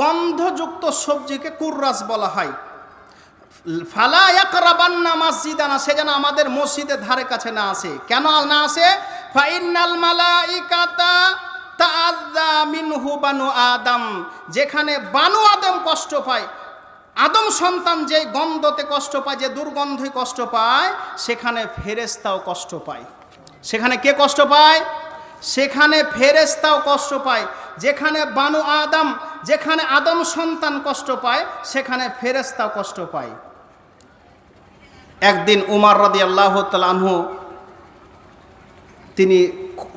গন্ধযুক্ত সবজিকে কুররাস বলা হয়। ফালা ইয়াকরাবান্না মসজিদানা, সে যেন আমাদের মসজিদের ধারে কাছে না আসে। কেন না আসে? ফাইন্নাল মালাইকাতা তাআযা মিনহু বানু আদম, যেখানে বানু আদম কষ্ট পায়, আদম সন্তান যে গন্ধতে কষ্ট পায়, যে দুর্গন্ধে কষ্ট পায়, সেখানে ফেরেশতাও কষ্ট পায়। সেখানে কে কষ্ট পায়? সেখানে ফেরেশতাও কষ্ট পায়। যেখানে বানু আদম, যেখানে আদম সন্তান কষ্ট পায়, সেখানে ফেরেশতাও কষ্ট পায়। একদিন উমর রাদিয়াল্লাহু তাআলা আনহু তিনি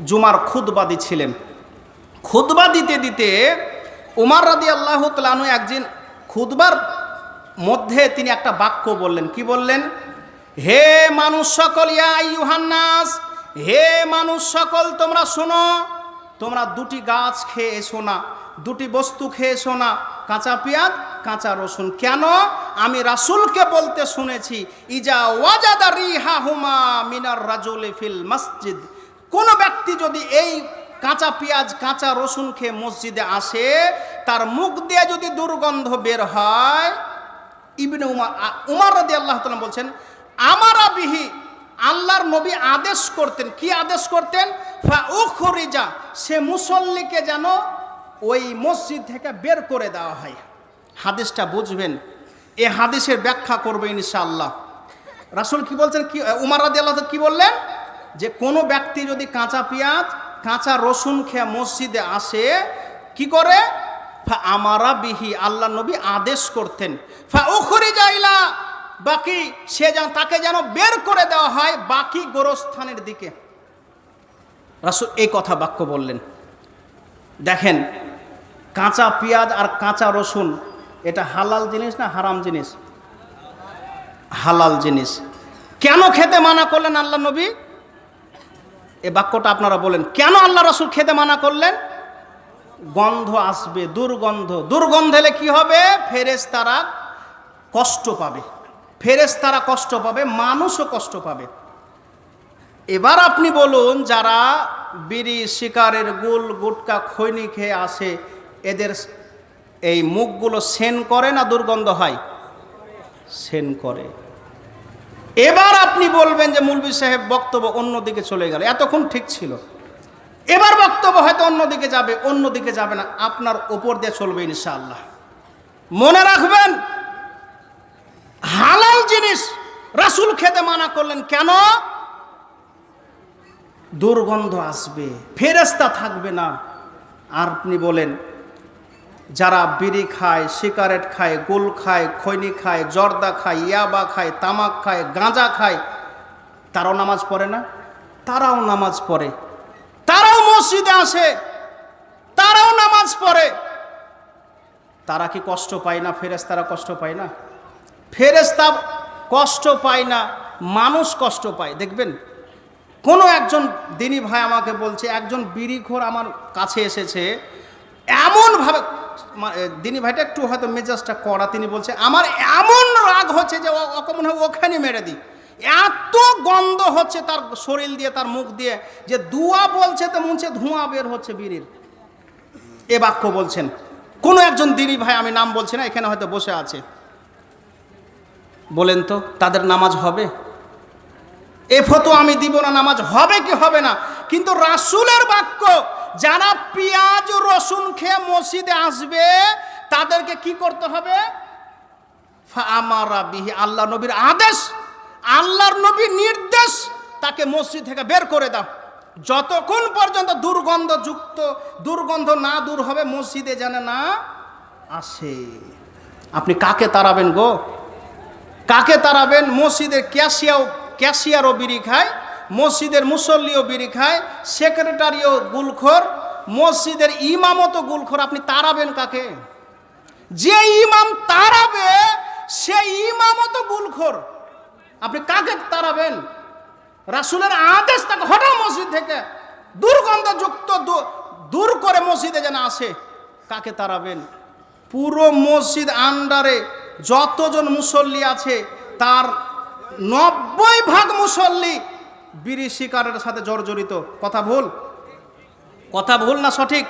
জুমার খুতবা দিচ্ছিলেন। খুতবা দিতে দিতে উমর রাদিয়াল্লাহু তাআলা আনহু একদিন খুতবার মধ্যে তিনি একটা বাক্য বললেন। কি বললেন? হে মানুষ সকল, ইয়া আইয়ুহান নাস, হে মানুষ সকল তোমরা শোনো, তোমরা দুটি গাছ খেয়ে এসো না, দুটি বস্তু খেয়ে এসো না, কাঁচা পেঁয়াজ কাঁচা রসুন। কেন? আমি রাসূলকে বলতে শুনেছি, ইজা ওয়াজাদা রিহাহুমা মিনার রাজুলি ফিল মসজিদ, কোন ব্যক্তি যদি এই কাঁচা পেঁয়াজ কাঁচা রসুন খেয়ে মসজিদে আসে, তার মুখ দিয়ে যদি দুর্গন্ধ বের হয়, ইবনে উমর রাদিয়াল্লাহু তাআলা বলছেন, আমারা বিহি, আল্লাহর নবী আদেশ করতেন। কি আদেশ করতেন? ফা উখরিজা, সে মুসল্লিকে যেন ওই মসজিদ থেকে বের করে দেওয়া হয়। হাদিসটা বুঝবেন, এই হাদিসের ব্যাখ্যা করবে ইনশাআল্লাহ। রাসূল কি বলছেন, কি উমর রাদিয়াল্লাহু তাআলা কি বললেন? যে কোনো ব্যক্তি যদি কাঁচা পেঁয়াজ কাঁচা রসুন খেয়ে মসজিদে আসে, কি করে? ফা আমারা বিহি, আল্লাহ নবী আদেশ করতেন, ফা উখরিজা ইলা বাকি, সে যেন তাকে যেন বের করে দেওয়া হয় বাকি গোরস্থানের দিকে। রাসূল এই কথা বাক্য বললেন। দেখেন, কাঁচা পেঁয়াজ আর কাঁচা রসুন এটা হালাল জিনিস না হারাম জিনিস? হালাল জিনিস। কেন খেতে মানা করলেন আল্লাহ নবী? এই বাক্যটা আপনারা বলেন, কেন আল্লাহ রাসূল খেতে মানা করলেন? গন্ধ আসবে, দুর্গন্ধ। দুর্গন্ধ এলে কি হবে? ফেরেশতারা কষ্ট পাবে, ফেরেশতারা কষ্ট পাবে, মানুষও কষ্ট পাবে। এবার আপনি বলুন, যারা বিড়ি শিকারের গুল গুটকা খৈনি খেয়ে আসে, এদের এই মুখগুলো সেন করে না দুর্গন্ধ হয়? সেন করে। এবার আপনি বলবেন যে মৌলভী সাহেব বক্তব্য অন্যদিকে চলে গেল, এতক্ষণ ঠিক ছিল, এবার বক্তব্য হয়তো অন্যদিকে যাবে। অন্যদিকে যাবে না, আপনার উপর দিয়ে চলবে ইনশাআল্লাহ। মনে রাখবেন, হালাল জিনিস রাসূল খেতে মানা করলেন কেন? দুর্গন্ধ আসবে, ফেরেশতা থাকবে না। আর আপনি বলেন, যারা বিড়ি খায়, সিগারেট খায়, গুল খায়, খৈনি খায়, জর্দা খায়, ইয়াবা খায়, তামাক খায়, গাঁজা খায়, তারাও নামাজ পড়ে না? তারাও নামাজ পড়ে, তারাও মসজিদে আসে, তারাও নামাজ পড়ে। তারা কি কষ্ট পায় না? ফেরেশতারা কষ্ট পায় না? ফেরেশতা কষ্ট পায় না, মানুষ কষ্ট পায়। দেখবেন, কোনো একজন দিনী ভাই আমাকে বলছে, একজন বিড়িখোর আমার কাছে এসেছে, এমনভাবে, দিনী ভাইটা একটু হয়তো মেজাজটা কড়া, তিনি বলছে আমার এমন রাগ হচ্ছে যে ওকে মনে হয় ওখানে মেরে দিই, এত গন্ধ হচ্ছে তার শরীর দিয়ে, তার মুখ দিয়ে, যে দুয়া বলছে তো মুছে ধোঁয়া বের হচ্ছে বিড়ির। এ বাক্য বলছেন কোনো একজন দিনী ভাই, আমি নাম বলছি না, এখানে হয়তো বসে আছে। বলেন তো, তাদের নামাজ হবে? এ ফতোয়া আমি দিব না, নামাজ হবে কি হবে না। কিন্তু রাসূলের বাক্য, যারা পেঁয়াজ রসুন খেয়ে মসজিদে আসবে তাদেরকে কি করতে হবে? আমারা বিহি, আল্লাহ নবীর আদেশ, আল্লাহর নবীর নির্দেশ, তাকে মসজিদ থেকে বের করে দাও। যতক্ষণ পর্যন্ত দুর্গন্ধ না দূর হবে, মসজিদে যেন না আসে। আপনি কাকে তাড়াবেন গো? কাকে তাড়াবেন? মসজিদের ক্যাশিয়ারও বিড়ি খায়, মসজিদের মুসল্লিও বিড়ি খায়, সেক্রেটারিও গুলখোর, মসজিদের ইমামও গুলখোর। আপনি তাড়াবেন কাকে? যে ইমাম তাড়াবে সেই ইমামও তো গুলখোর। আপনি কাকে তাড়াবেন? রাসূলের আদেশ, তাকে হঠাৎ মসজিদ থেকে দুর্গন্ধযুক্ত দূর করে মসজিদে যেন আসে। কাকে তাড়াবেন? পুরো মসজিদ আন্ডারে যতজন মুসল্লি আছে তার 90% মুসল্লি বিড়ি শিকারের সাথে জর্জরিত। কথা ভুল? কথা ভুল না সঠিক?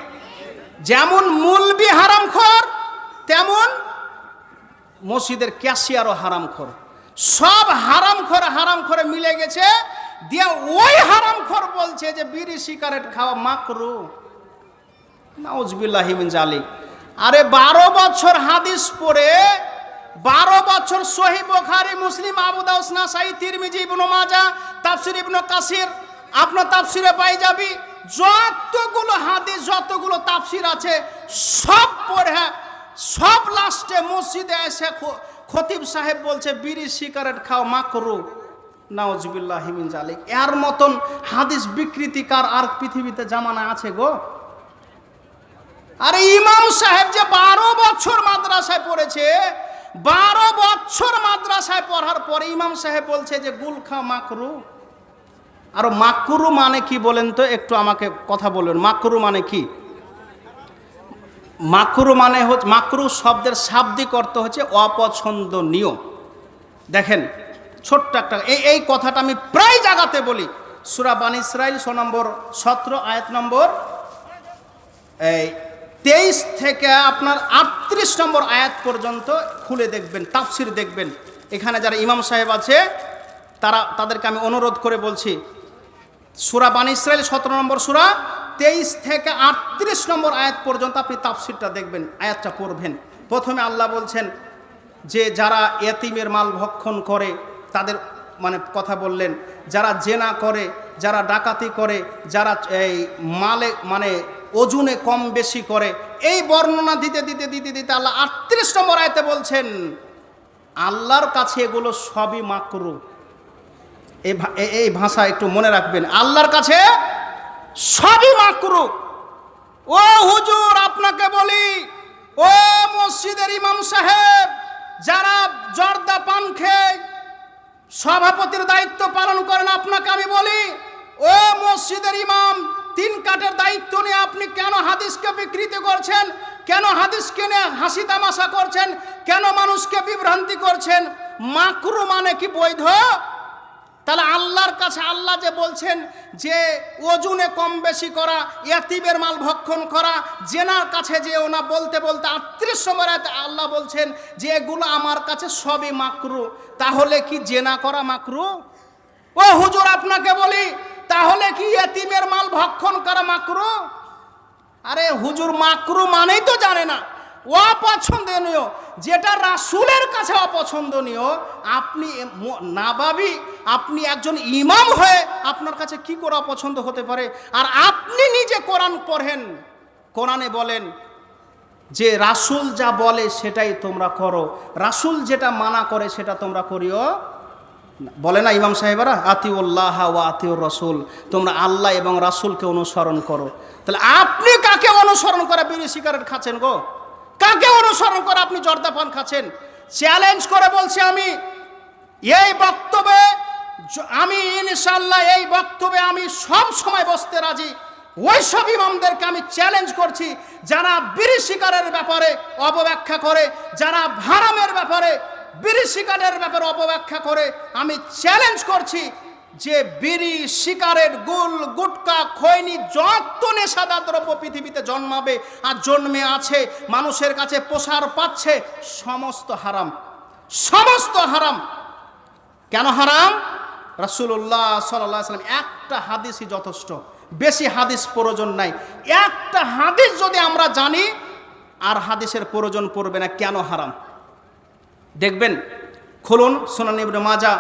যেমন মৌলবি হারামখোর, তেমন মসজিদের ক্যাশিয়ারও হারামখোর। সব হারামখোরে মিলে গেছে, দিয়ে ওই হারামখোর বলছে যে বিড়ি সিগারেট খাওয়া মাকরুহ। নাউজুবিল্লাহি মিন যালিক। আরে 12 বছর হাদিস পড়ে, 12 বছর সহিহ বুখারী, মুসলিম, আবু দাউদ, নাসাই, তিরমিজি, ইবনে মাজাহ, তাফসীর ইবনে কাসির, আপনার তাফসীরে পাই যাবি, যতগুলো হাদিস, যতগুলো তাফসীর আছে সব পড়ে, সব লাস্টে মসজিদে এসে খতিব সাহেব বলছে বিড়ি সিগারেট খাওয়া মাকরুহ। নাউজুবিল্লাহি মিন যালিক। এর মতন হাদিস বিকৃতিকার আর পৃথিবীতে জামানা আছে গো? আরে ইমাম সাহেব যে 12 বছর মাদ্রাসায় পড়েছে, 12 বছর মাদ্রাসায় পড়ার পরে ইমাম সাহেব বলছে যে গুল খাওয়া মাকরু। আর মাকরু মানে কি বলেন তো, একটু আমাকে কথা বলবেন, মাকরু মানে কি? মাকরু মানে হচ্ছে, মাকরু শব্দের শাব্দিক অর্থ হচ্ছে অপছন্দনীয়। দেখেন ছোট্ট একটা এই কথাটা আমি প্রায় জায়গাতে বলি। সূরা বানী ইসরাইল 6 নম্বর 17 আয়াত নম্বর 23 থেকে আপনার 38 নম্বর আয়াত পর্যন্ত খুলে দেখবেন, তাফসির দেখবেন। এখানে যারা ইমাম সাহেব আছে তাদেরকে আমি অনুরোধ করে বলছি, সূরা বানী ইসরাইল 17 নম্বর সূরা 23 থেকে 38 নম্বর আয়াত পর্যন্ত আপনি তাফসিরটা দেখবেন, আয়াতটা পড়বেন। প্রথমে আল্লাহ বলছেন যে যারা এতিমের মাল ভক্ষণ করে তাদের মানে কথা বললেন, যারা জেনা করে, যারা ডাকাতি করে, যারা এই মালে মানে ওজনে কম বেশি করে, এই বর্ণনা দিতে দিতে দিতে দিতে আল্লাহ 38 নম্বর আয়াতে বলছেন আল্লাহর কাছে এগুলো সবই মাকরু। এই ভাষা একটু মনে রাখবেন, আল্লাহর কাছে সবই মাকরু। ও হুজুর আপনাকে বলি, ও মসজিদের ইমাম সাহেব, যারা জর্দা পান খেয়ে সভাপতির দায়িত্ব পালন করেন, আপনাকে আমি বলি, ও মসজিদের ইমাম, 3 কাঠের দায়িত্ব নিয়ে আপনি কেন হাদিসকে বিকৃতি করছেন? কেন হাদিসকে নিয়ে হাসি তামাশা করছেন? কেন মানুষকে বিভ্রান্তি করছেন? মাকরু মানে কি বৈধ? তাহলে আল্লাহর কাছে আল্লাহ যে বলছেন যে ওজনে কম বেশি করা, ইয়াতিমের মাল ভক্ষণ করা, জেনার কাছে যেও না, বলতে বলতে 38 নম্বর আয়াতে আল্লাহ বলছেন যে এগুলো আমার কাছে সবই মাকরু। তাহলে কি জেনা করা মাকরু? ও হুজুর আপনাকে বলি, তাহলে কি ইয়াতিমের মাল ভক্ষণ করা মাকরু? আরে হুজুর মাকরু মানেই তো জানে না, অপছন্দনীয়। যেটা রাসূলের কাছে অপছন্দনীয়, আপনি নাবাবি, আপনি একজন ইমাম হয়ে আপনার কাছে কি করে অপছন্দ হতে পারে? আর আপনি নিজে কোরআন পড়েন, কোরআনে বলেন যে রাসূল যা বলে সেটাই তোমরা করো, রাসূল যেটা মানা করে সেটা তোমরা করিও। বলে না ইমাম সাহেবেরা, আতিউল্লাহ ওয়া আতিউর রাসূল, তোমরা আল্লাহ এবং রাসূলকে অনুসরণ করো। তাহলে আপনি কাকে অনুসরণ করে বিড়ি সিগারেট খাচ্ছেন গো? কাকে অনুসরণ করে আপনি জর্দা পান খাচ্ছেন? চ্যালেঞ্জ করে বলছি আমি, এই বক্তব্যে আমি ইনশাআল্লাহ এই বক্তব্যে আমি সব সময় বসতে রাজি। ওই সব ইমামদেরকে আমি চ্যালেঞ্জ করছি যারা বিড়ি সিগারেটের ব্যাপারে অপব্যাখ্যা করে, যারা হারামের ব্যাপারে বিড়ি সিগারেটের ব্যাপারে অপব্যাখ্যা করে। আমি চ্যালেঞ্জ করছি যে বিড়ি সিগারেট গুল গুটকা খৈনি যত নেশাদার দ্রব্য পৃথিবীতে জন্মাবে আর জন্মে আছে, মানুষের কাছে প্রসার পাচ্ছে, সমস্ত হারাম, সমস্ত হারাম। কেন হারাম? রাসূলুল্লাহ সাল্লাল্লাহু আলাইহি ওয়াসাল্লাম একটা হাদিসই যথেষ্ট, বেশি হাদিস প্রয়োজন নাই। একটা হাদিস যদি আমরা জানি আর হাদিসের প্রয়োজন পড়বে না। কেন হারাম দেখবেন, খুলুন সুনান ইবনে মাজাহ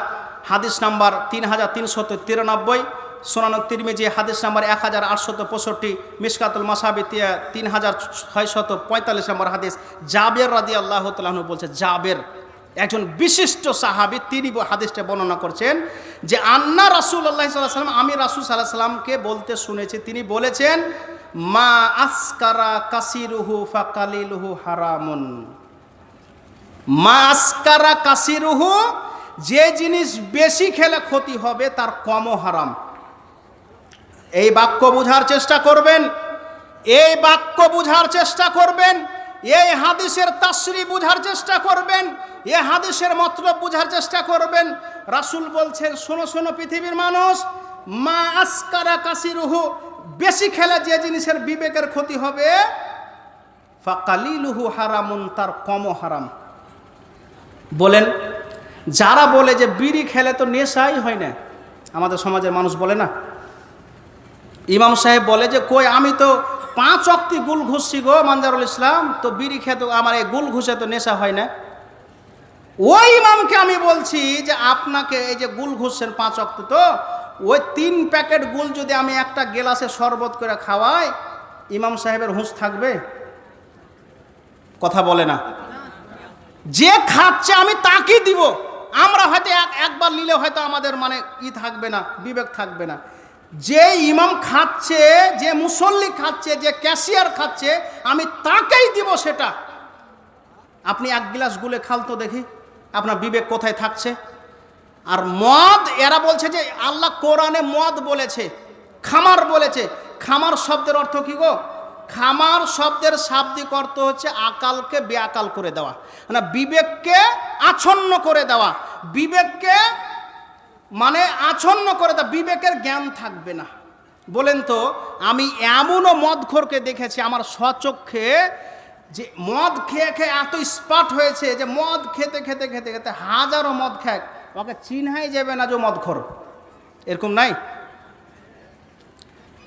হাদিস নাম্বার 3393, সুনান তিরমিজি হাদিস নাম্বার 1865, মিশকাতুল মাসাবি 3645 নম্বর হাদিস। জাবের রাদিয়াল্লাহু তাআলা আনহু বলছে, জাবের একজন বিশিষ্ট সাহাবী, তিনি হাদিসটা বর্ণনা করছেন যে আন্না রাসূলুল্লাহ সাল্লাল্লাহু আলাইহি ওয়াসাল্লাম, আমি রাসূল সাল্লাল্লাহু আলাইহি ওয়াসাল্লামকে বলতে শুনেছি, তিনি বলেছেন মা আসকারা কাসিরুহু ফাকালিলুহু হারামুন। মা আসকারা কাসিরুহু, যে জিনিস বেশি খেলে ক্ষতি হবে তার কমও হারাম। এই বাক্য বুঝার চেষ্টা করবেন, এই বাক্য বুঝার চেষ্টা করবেন, এই হাদিসের তাসরি বুঝার চেষ্টা করবেন, এই হাদিসের মতলব বুঝার চেষ্টা করবেন। রাসূল বলছেন, শোনো শোনো পৃথিবীর মানুষ, মা আসকারা কাসিরুহু, বেশি খেলে যে জিনিসের বিবেকের ক্ষতি হবে, ফাকালিলুহু হারামুন, তার কমও হারাম। বলেন, যারা বলে যে বিড়ি খেলে তো নেশাই হয় না, আমাদের সমাজের মানুষ বলে না, ইমাম সাহেব বলে যে কই আমি তো 5 ওয়াক্তি গুল ঘুষছি গো মানজারুল ইসলাম, তো বিড়ি খেয়ে তো আমার এই গুল ঘুষে তো নেশা হয় না। ওই ইমামকে আমি বলছি যে আপনাকে এই যে গুল ঘুষছেন 5 ওয়াক্ত, তো ওই 3 প্যাকেট গুল যদি আমি একটা গেলাসে শরবত করে খাওয়াই, ইমাম সাহেবের হুঁশ থাকবে? কথা বলে না। যে খাচ্ছে আমি তাকে দিব, আমরা হয়তো একবার নিলে হয়তো আমাদের মানে থাকবে না, বিবেক থাকবে না। যে ইমাম খাচ্ছে, যে মুসল্লি খাচ্ছে, যে ক্যাশিয়ার খাচ্ছে, আমি তাকেই দিব সেটা। আপনি এক গ্লাস গুলে খাল তো দেখি, আপনার বিবেক কোথায় থাকছে? আর মদ, এরা বলছে যে আল্লাহ কোরআনে মদ বলেছে, খামার বলেছে। খামার শব্দের অর্থ কি গো? খামার শব্দের শাব্দিক অর্থ হচ্ছে আকালকে বেআকাল করে দেওয়া, মানে বিবেককে আচ্ছন্ন করে দেওয়া, বিবেককে মানে আচ্ছন্ন করে দেওয়া, বিবেকের জ্ঞান থাকবে না। বলেন তো, আমি এমনও মদখোরকে দেখেছি আমার স্বচক্ষে, যে মদ খেয়ে খেয়ে এত স্পাট হয়েছে যে মদ খেতে খেতে খেতে খেতে হাজারো মদ খায়, ওকে চিনহাই যাবে না যে মদখোর। এরকম নাই?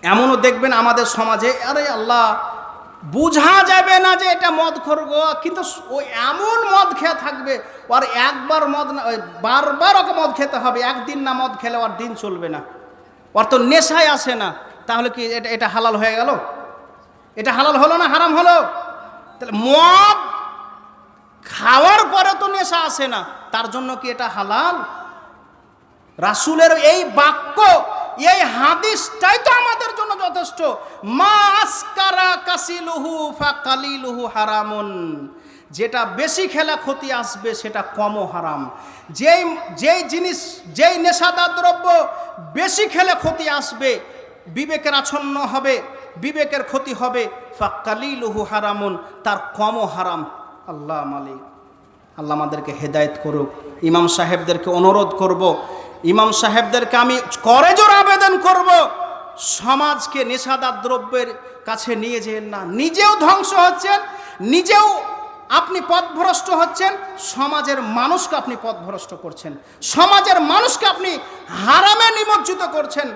এমনও দেখবেন আমাদের সমাজে, আরে আল্লাহ, বোঝা যাবে না যে এটা মদখোর গো, কিন্তু ওই এমন মদ খেয়ে থাকবে, আর একবার মদ না, বারবার ওকে মদ খেতে হবে। একদিন না মদ খেলে ওর দিন চলবে না, ওর তো নেশায় আসে না। তাহলে কি এটা হালাল হয়ে গেল? এটা হালাল হলো না হারাম হলো? তাহলে মদ খাওয়ার পরে তো নেশা আসে না, তার জন্য কি এটা হালাল? রাসূলের এই বাক্য, এই হাদিসটাই তো আমাদের জন্য যথেষ্ট। মা আসকারা কাসিলুহু ফাকালিলুহু হারামুন, যেটা বেশি খেলে ক্ষতি আসবে সেটা কমও হারাম। যেই জিনিস, যেই নেশাদার দ্রব্য বেশি খেলে ক্ষতি আসবে, বিবেকের আচ্ছন্ন হবে, বিবেকের ক্ষতি হবে, ফাকালিলুহু হারামুন, তার কমও হারাম। আল্লাহ মালিক, আল্লাহ আমাদেরকে হেদায়েত করুক। ইমাম সাহেবদেরকে অনুরোধ করব, ইমাম সাহেবদেরকে আমি করজোড়ে আবেদন করব, সমাজকে নেশাদার দ্রব্যের কাছে নিয়ে যেন না। নিজেও ধ্বংস হচ্ছেন, নিজেও আপনি পথভ্রষ্ট হচ্ছেন, সমাজের মানুষকে আপনি পথভ্রষ্ট করছেন, সমাজের মানুষকে আপনি হারামে নিমজ্জিত করছেন।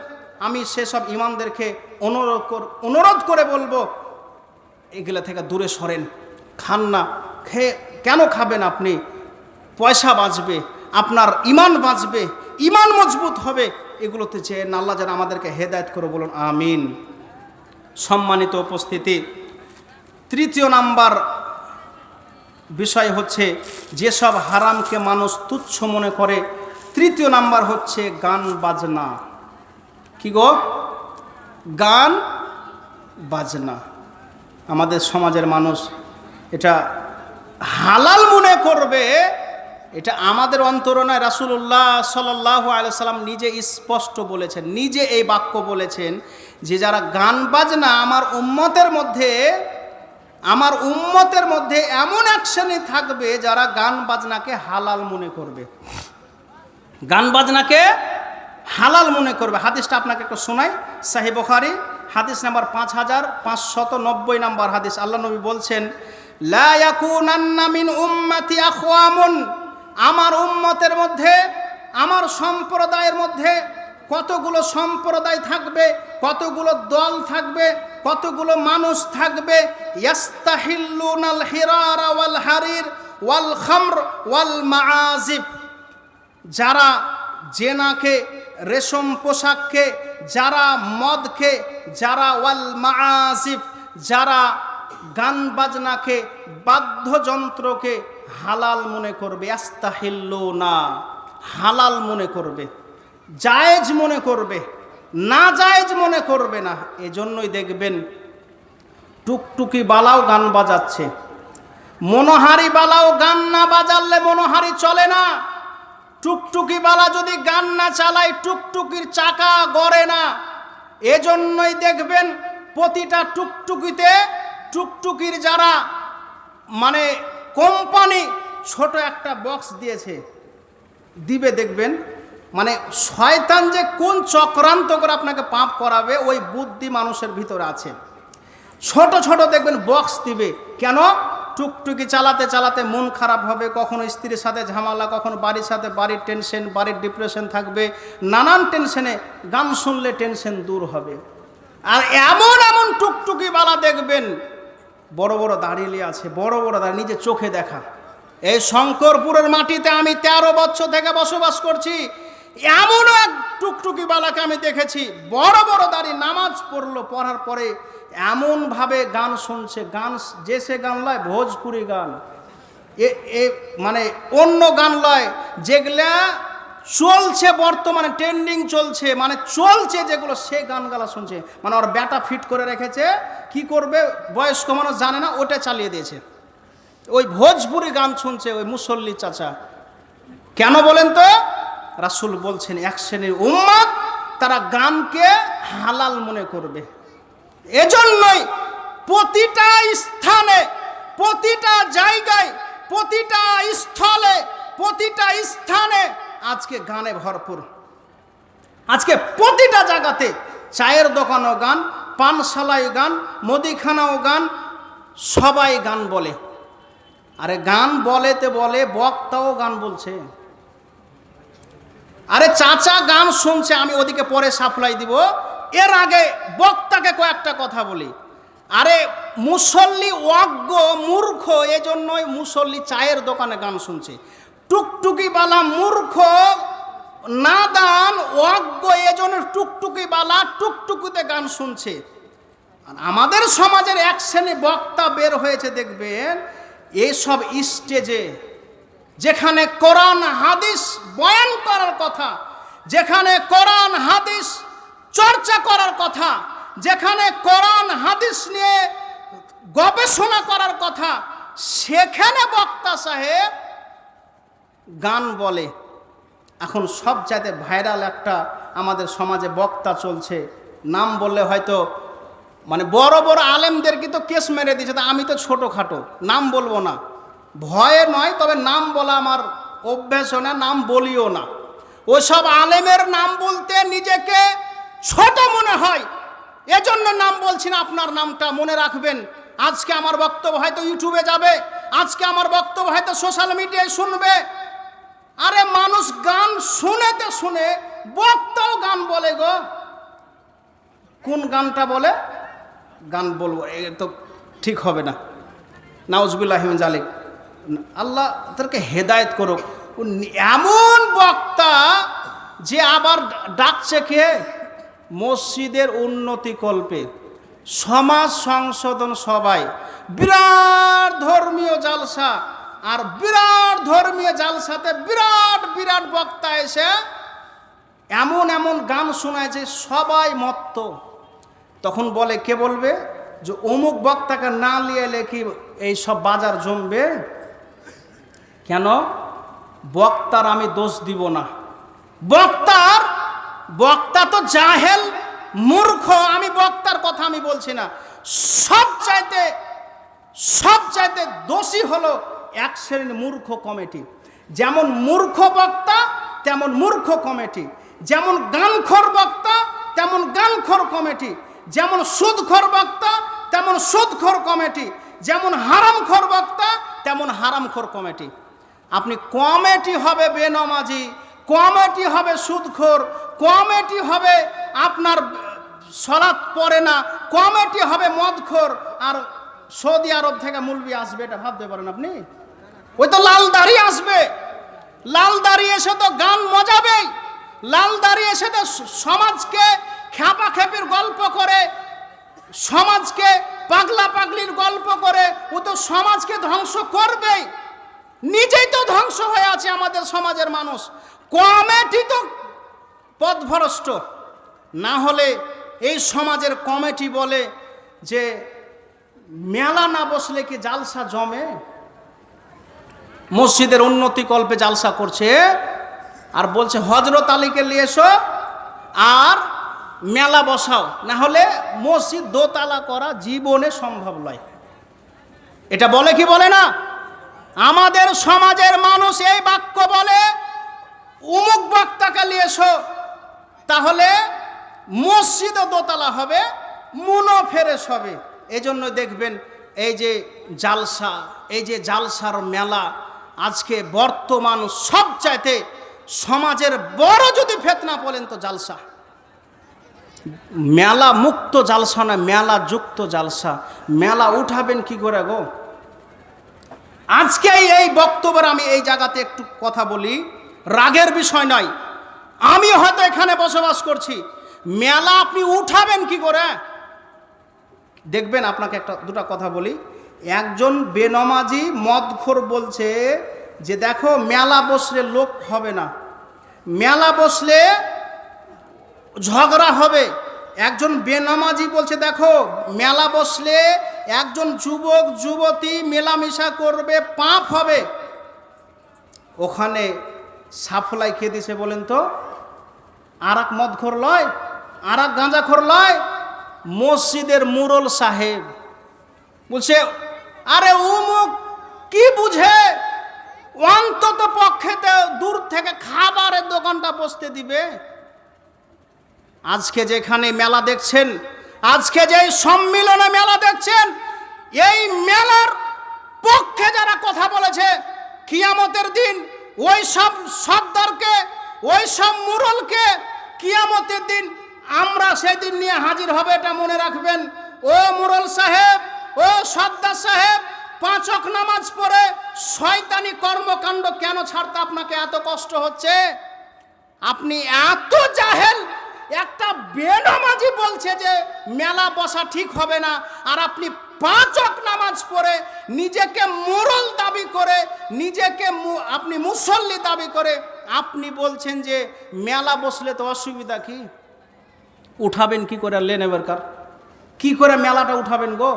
আমি সেসব ইমামদেরকে অনুরোধ করে বলবো, এগুলা থেকে দূরে সরেন। খান না, খেয়ে কেন খাবেন? আপনি পয়সা বাঁচবে, আপনার ইমান বাঁচবে, ইমান মজবুত হবে, এগুলোতে যে আল্লাহ যেন আমাদেরকে হেদায়েত করে, বলুন আমিন। সম্মানিত উপস্থিতি, তৃতীয় নাম্বার বিষয় হচ্ছে যেসব হারামকে মানুষ তুচ্ছ মনে করে, তৃতীয় নাম্বার হচ্ছে গান বাজনা। কি গো? গান বাজনা। আমাদের সমাজের মানুষ এটা হালাল মনে করবে, এটা আমাদের অন্তরণায় রাসূলুল্লাহ সাল্লাল্লাহু আলাইহি সাল্লাম নিজে স্পষ্ট বলেছেন, নিজে এই বাক্য বলেছেন যে যারা গান বাজনা আমার উম্মতের মধ্যে এমন এক শ্রেণী থাকবে যারা গান বাজনাকে হালাল মনে করবে, গান বাজনাকে হালাল মনে করবে। হাদিসটা আপনাকে একটু শোনাই, সহিহ বুখারী হাদিস নাম্বার 5590 নাম্বার হাদিস। আল্লাহ নবী বলছেন, লা ইয়াকুনান্না মিন উম্মতি আখওয়ামুন, আমার উম্মতের মধ্যে, আমার সম্প্রদায়ের মধ্যে কতগুলো সম্প্রদায় থাকবে, কতগুলো দল থাকবে, কতগুলো মানুষ থাকবে, ইয়াস্তাহিল্লুনাল হিরারা ওয়াল হারির ওয়াল খামর ওয়াল মাআজিব, যারা জেনাকে, রেশম পোশাককে, যারা মদকে, যারা ওয়াল মাআজিব, যারা গান বাজনাকে, বাদ্যযন্ত্রকে হালাল মনে করবে। আস্তাহিল্লুনা, হালাল মনে করবে, জায়েজ মনে করবে, না জায়েজ মনে করবে না। এজন্যই দেখবেন টুকটুকি বালাও গান বাজাচ্ছে, মনোহারি বালাও গান না বাজালে মনোহারি চলে না। টুকটুকি বালা যদি গান না চালায় টুকটুকির চাকা গড়ে না। এজন্যই দেখবেন প্রতিটা টুকটুকিতে, টুকটুকির যারা মানে কোম্পানি ছোট একটা বক্স দিবে, দেখবেন মানে শয়তান যে কোন চক্রান্ত করে আপনাকে পাপ করাবে ওই বুদ্ধি মানুষের ভিতরে আছে। ছোট ছোট দেখবেন বক্স দিবে, কেন? টুকটুকি চালাতে চালাতে মন খারাপ হবে, কখনো স্ত্রীর সাথে ঝামেলা, কখনো বাড়ির সাথে বাড়ির টেনশন, বাড়ির ডিপ্রেশন থাকবে, নানান টেনশনে গান শুনলে টেনশন দূর হবে। আর এমন এমন টুকটুকি বালা দেখবেন বড় বড় দাঁড়িয়ে আছে, বড় বড় দাঁড়িয়ে, নিজে চোখে দেখা। এই শঙ্করপুরের মাটিতে আমি 13 বছর থেকে বসবাস করছি, এমন এক টুকটুকি বালাকে আমি দেখেছি, বড় বড় দাঁড়িয়ে নামাজ পড়লো, পড়ার পরে এমনভাবে গান শুনছে, গান যে সে গান লয় ভোজপুরি গান, মানে অন্য গান লয়, যেগুলা চলছে, বর্তমানে ট্রেন্ডিং চলছে, মানে চলছে যেগুলো, সে গান গালা শুনছে। মানে ওর ব্যাটা ফিট করে রেখেছে, কি করবে বয়স্ক মানুষ জানে না, ওটা চালিয়ে দিয়েছে, ওই ভোজপুরি গান শুনছে ওই মুসল্লি চাচা। কেন বলেন তো? রাসূল বলছেন এক শ্রেণীর উম্মত তারা গানকে হালাল মনে করবে। এজন্যই প্রতিটা স্থানে, প্রতিটা জায়গায়, প্রতিটা স্থলে, প্রতিটা স্থানে আজকে গানে ভরপুর। আজকে প্রতিটা জায়গাতে চায়ের দোকানও গান, পানশালায় গান, মুদিখানাও গান, সবাই গান বলে। আরে গান বলেতে বলে বক্তাও গান বলছে। আরে চাচা গান শুনছে, আমি ওদিকে পরে সাপ্লাই দিব, এর আগে বক্তাকে কয়েকটা কথা বলি। আরে মুসল্লি অজ্ঞ মূর্খ, এজন্যই মুসল্লি চায়ের দোকানে গান শুনছে। টুকটুকিওয়ালা মূর্খ নাদান অজ্ঞ, এজন্য টুকটুকিওয়ালা টুকটুকিতে গান শুনছে। আমাদের সমাজের এক শ্রেণী বক্তা বের হয়েছে, দেখবেন এইসব স্টেজে যেখানে কোরআন হাদিস বয়ান করার কথা, যেখানে কোরআন হাদিস চর্চা করার কথা, যেখানে কোরআন হাদিস নিয়ে গবেষণা করার কথা, সেখানে বক্তা সাহেব গান বলে। এখন সব জায়গায় ভাইরাল একটা আমাদের সমাজে বক্তা চলছে, নাম বললে হয়তো মানে বড় বড় আলেমদেরকে তো কেস মেরে দিয়েছে, তা আমি তো ছোটোখাটো নাম বলবো না, ভয়ে নয়, তবে নাম বলা আমার অভ্যাস না, নাম বলিও না। ওসব আলেমের নাম বলতে নিজেকে ছোট মনে হয়, এজন্য নাম বলছি না। আপনার নামটা মনে রাখবেন। আজকে আমার বক্তব্য হয়তো ইউটিউবে যাবে, আজকে আমার বক্তব্য হয়তো সোশ্যাল মিডিয়ায় শুনবে। আরে মানুষ গান শুনেতে শুনে বক্তাও গান বলে গো। কোন গানটা বলে? গান বলবো এ তো ঠিক হবে না, নাউজুবিল্লাহি মিন যালিক। আল্লাহ তাদেরকে হেদায়েত করুক। এমন বক্তা যে আবার ডাকছে কে? মসজিদের উন্নতি কল্পে, সমাজ সংশোধন সবাই, বিরাট ধর্মীয় জালসা, আর বিরাট ধর্মীয় জালসাতে বিরাট বিরাট বক্তা এসে এমন এমন গান শোনায় যে সবাই মত্ত। তখন বলে, কে বলবে যে অমুক বক্তাকে না নিয়ে এলে কি এই সব বাজার জমবে? কেন? বক্তার আমি দোষ দিব না, বক্তা তো জাহেল মূর্খ, আমি বক্তার কথা আমি বলছি না। সবচাইতে দোষী হলো এক শ্রেণীর মূর্খ কমিটি। যেমন মূর্খ বক্তা তেমন মূর্খ কমিটি, যেমন গানখোর বক্তা তেমন গানখোর কমিটি, যেমন সুদখোর বক্তা তেমন সুদখোর কমিটি, যেমন হারামখোর বক্তা তেমন হারামখোর কমিটি। আপনি কমিটি হবে বেনামাজি, কমিটি হবে সুদখোর, কমিটি হবে আপনার সালাত পড়ে না, কমিটি হবে মদখোর, আর সৌদি আরব থেকে মুলবি আসবে, এটা ভাবতে পারেন আপনি? ওই তো লাল দাড়ি আসবে, লাল দাড়ি এসে তো গান মজাবে, লাল দাড়ি এসে তো সমাজকে খ্যাপাখ্যাপির গল্প করে, সমাজকে পাগলা পাগলির গল্প করে, ও তো সমাজকে ধ্বংস করবে। নিজেই তো ধ্বংস হয়ে আছে আমাদের সমাজের মানুষ। কমিটি তো পথভ্রষ্ট। না হলে এই সমাজের কমিটি বলে যে মেলা না বসলে কি জালসা জমে? মসজিদের উন্নতি কল্পে জালসা করছে, আর বলছে হযরত আলীকে নিয়ে এসো আর মেলা বসাও, না হলে মসজিদ দোতলা করা জীবনে সম্ভব নয়। এটা বলে কি বলে না? আমাদের সমাজের মানুষ এই বাক্য বলে, অমুক বক্তাকে নিয়ে এসো, তাহলে মসজিদও দোতলা হবে, মনও ফ্রেশ হবে। এই জন্য দেখবেন এই যে জালসা, এই যে জালসার মেলা, আজকে বর্তমান সবচাইতে সমাজের বড় যদি ফিতনা বলেন তো জালসা। মেলা মুক্ত জালসা না, মেলা যুক্ত জালসা। মেলা উঠাবেন কি করে গো? আজকে এই বক্তব্যের আমি এই জায়গাতে একটু কথা বলি, রাগের বিষয় নয়। আমি হয়তো এখানে বসবাস করছি, মেলা আপনি উঠাবেন কি করে? দেখবেন, আপনাকে দুটা কথা বলি। একজন বেনমাজি মদখোর বলছে যে দেখো মেলা বসলে লোক হবে না, মেলা বসলে ঝগড়া হবে। একজন বেনামাজি বলছে, দেখো মেলা বসলে একজন যুবক যুবতী মেলামেশা করবে, পাপ হবে। ওখানে সাফলাই খেয়ে দিছে বলেন তো? আর এক মদখোর লয়, আর এক গাঁজাখোর লয়, মসজিদের মুরল সাহেব বলছে, আরে উমুক কি বুঝে, অন্তত পক্ষে দূর থেকে খাবারের দোকানটা বসতে দিবে। আজকে যেখানে মেলা দেখছেন, আজকে যে সম্মিলনে মেলা দেখছেন, এই মেলার পক্ষে যারা কথা বলেছে, কিয়ামতের দিন ওই সব সর্দারকে, ওই সব মুরলকে কিয়ামতের দিন আমরা সেদিন নিয়ে হাজির হবে, এটা মনে রাখবেন। ও মুরল সাহেব, ও সর্দার সাহেব, 5 ওয়াক্ত নামাজ পড়ে শয়তানি কর্মকাণ্ড কেন ছাড়তে আপনাকে এত কষ্ট হচ্ছে? আপনি এত জাহেল। একটা বেনামাজি বলছে যে মেলা বসা ঠিক হবে না, আর আপনি 5 ওয়াক্ত নামাজ পড়ে নিজেকে মুরল দাবি করে, নিজেকে আপনি মুসল্লি দাবি করে আপনি বলছেন যে মেলা বসলে তো অসুবিধা কি? উঠাবেন কি করে লেনেবেরকার? কি করে মেলাটা উঠাবেন গো?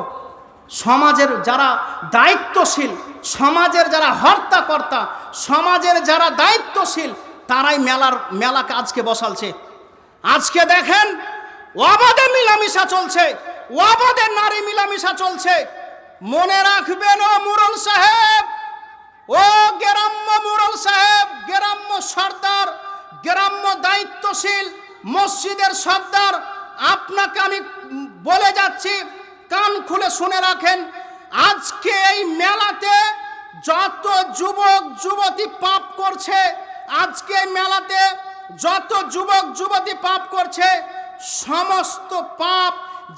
সমাজের যারা দায়িত্বশীল, সমাজের যারা হর্তাকর্তা, সমাজের যারা দায়িত্বশীল, তারাই মেলাকে আজকে বসালছে। আজকে দেখেন অবাধে মিলামিশা চলছে, অবাধে নারী মিলামিশা চলছে। মনে রাখবেন ও মুরল সাহেব, ও গ্রাম্য মুরল সাহেব, গ্রাম্য সর্দার, গ্রাম্য দায়িত্বশীল মসজিদের সর্দার, আপনাকে আমি বলে যাচ্ছি, কান খুলে শুনে রাখেন। আজকে এই মেলাতে যত যুবক যুবতী পাপ করছে, আজকে এই মেলাতে যত যুবক যুবতী পাপ করছে, সমস্ত পাপ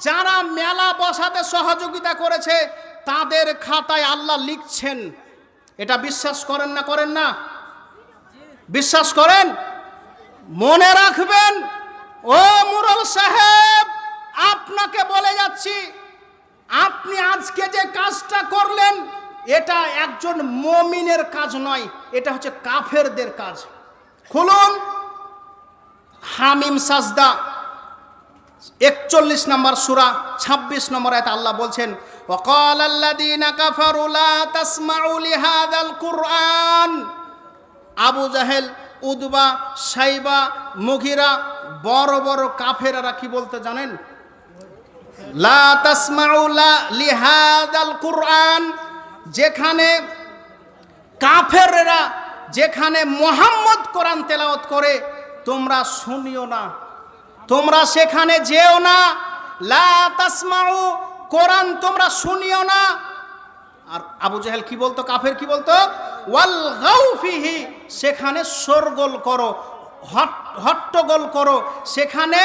যারা মেলা বসাতে সহযোগিতা করেছে তাদের খাতায় আল্লাহ লিখছেন। এটা বিশ্বাস করেন না? করেন না? বিশ্বাস করেন? মনে রাখবেন ও মুরল সাহেব, আপনাকে বলে যাচ্ছি, আপনি আজকে যে কাজটা করলেন এটা একজন মুমিনের কাজ নয়, এটা হচ্ছে কাফেরদের কাজ। খুলুন হামিম সাজদা 41 নম্বর সূরা 26 নম্বর আয়াতে আল্লাহ বলছেন, ওয়াকাল আল্লাযীনা কাফারু লা তাসমাউ লিহাযাল কুরআন। আবু জাহেল, উদবা, সাইবা, মুগিরা, বড় বড় কাফেররা কি বলতে জানেন? লা তাসমাউ লিহাযাল কুরআন। যেখানে কাফেররা, যেখানে মুহাম্মদ কোরআন তেলাওয়াত করে, তোমরা শুনিও না, তোমরা সেখানে যেও না। লা তাসমাউ, কোরআন তোমরা শুনিও না। আর আবু জাহেল কি বলতো? কাফের কি বলতো? ওয়াল গাউ ফিহি, সেখানে শোরগোল করো, হট্টগোল করো, সেখানে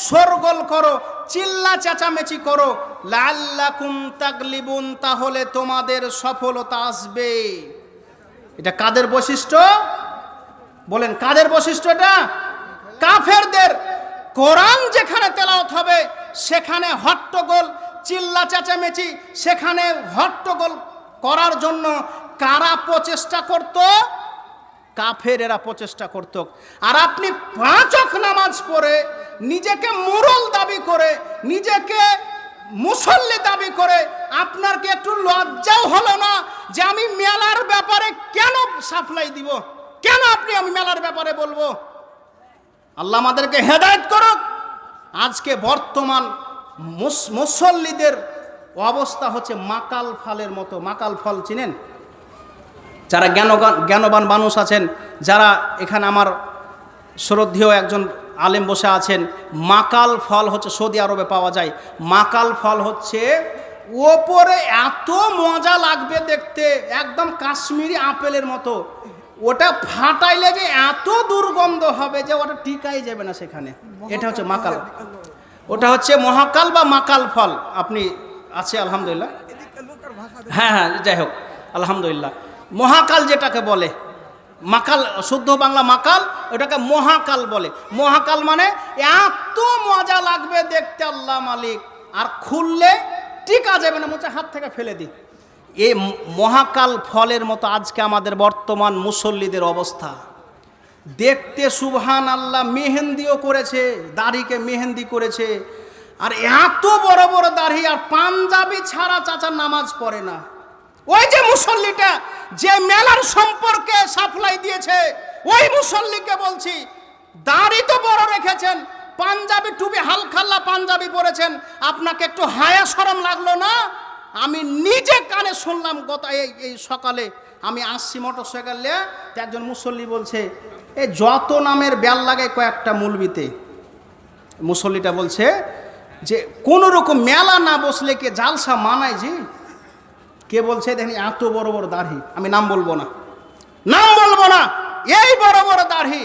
শোরগোল করো, চিল্লা চেঁচামেচি করো। লাআল্লাকুম তাগলিবুন, তাহলে তোমাদের সফলতা আসবে। এটা কাদের বৈশিষ্ট্য? বলেন কাদের বৈশিষ্ট্য এটা? কাফেরদের। কোরআন যেখানে তেলাওয়াত হবে সেখানে হট্টগোল, চিল্লা চেঁচামেচি, সেখানে হট্টগোল করার জন্য কারা প্রচেষ্টা করত? কাফেরেরা প্রচেষ্টা করত। আর আপনি 5 ওয়াক্ত নামাজ পড়ে নিজেকে মুরল দাবি করে, নিজেকে মুসল্লি দাবি করে, আপনার কি একটু লজ্জাও হলো না যে আমি মেলার ব্যাপারে কেন সাপ্লাই দিব? কেন আমি মেলার ব্যাপারে বলবো? আল্লাহ আমাদেরকে হেদায়েত করুক। আজকে বর্তমান মুসল্লিদের অবস্থা হচ্ছে মাকাল ফলের মতো। মাকাল ফল চিনেন? যারা জ্ঞানবান মানুষ আছেন, যারা এখানে আমার শ্রদ্ধেয় একজন আলেম বসে আছেন, মাকাল ফল হচ্ছে সৌদি আরবে পাওয়া যায়। মাকাল ফল হচ্ছে ওপরে এত মজা লাগবে দেখতে, একদম কাশ্মীরি আপেলের মতো। ওটা ফাটাইলে যে এত দুর্গন্ধ হবে যে ওটা টিকাই যাবে না সেখানে। এটা হচ্ছে মাকাল। ওটা হচ্ছে মহাকাল বা মাকাল ফল। আপনি আছে আলহামদুলিল্লাহ, হ্যাঁ, যাই হোক আলহামদুলিল্লাহ। মহাকাল যেটাকে বলে, মাকাল শুদ্ধ বাংলা মাকাল, ওটাকে মহাকাল বলে। মহাকাল মানে এত মজা লাগবে দেখতে আল্লাহ মালিক, আর খুললে টিকা যাবে না, মোচা হাত থেকে ফেলে দিই। এই মহাকাল ফলের মতো আজকে আমাদের বর্তমান মুসল্লিদের অবস্থা। দেখতে সুবহান আল্লাহ, মেহেন্দিও করেছে, দাড়িকে মেহেন্দি করেছে, আর এত বড় বড় দাড়ি, আর পাঞ্জাবি ছাড়া চাচা নামাজ পড়ে না। ওই যে মুসল্লিটা যে মেলার সম্পর্কে সাপ্লাই দিয়েছে, ওই মুসল্লিকে বলছি, দাড়ি তো বড় রেখেছেন, পাঞ্জাবি টুপি হালখাল্লা পাঞ্জাবি পরেছেন, আপনাকে একটু হায়া শরম লাগলো না? আমি নিজে কানে শুনলাম এই সকালে, আমি আসছি মোটরসাইকেল নিয়ে, একজন মুসল্লি বলছে, এই যত নামের বেল লাগে কয়েকটা মুলবিতে। মুসল্লিটা বলছে যে কোন রকম মেলা না বসলে কে জালসা মানায় জি? কে বলছে দেখেন এত বড় বড় দাড়ি, আমি নাম বলবো না, নাম বলবো না, এই বড় বড় দাড়ি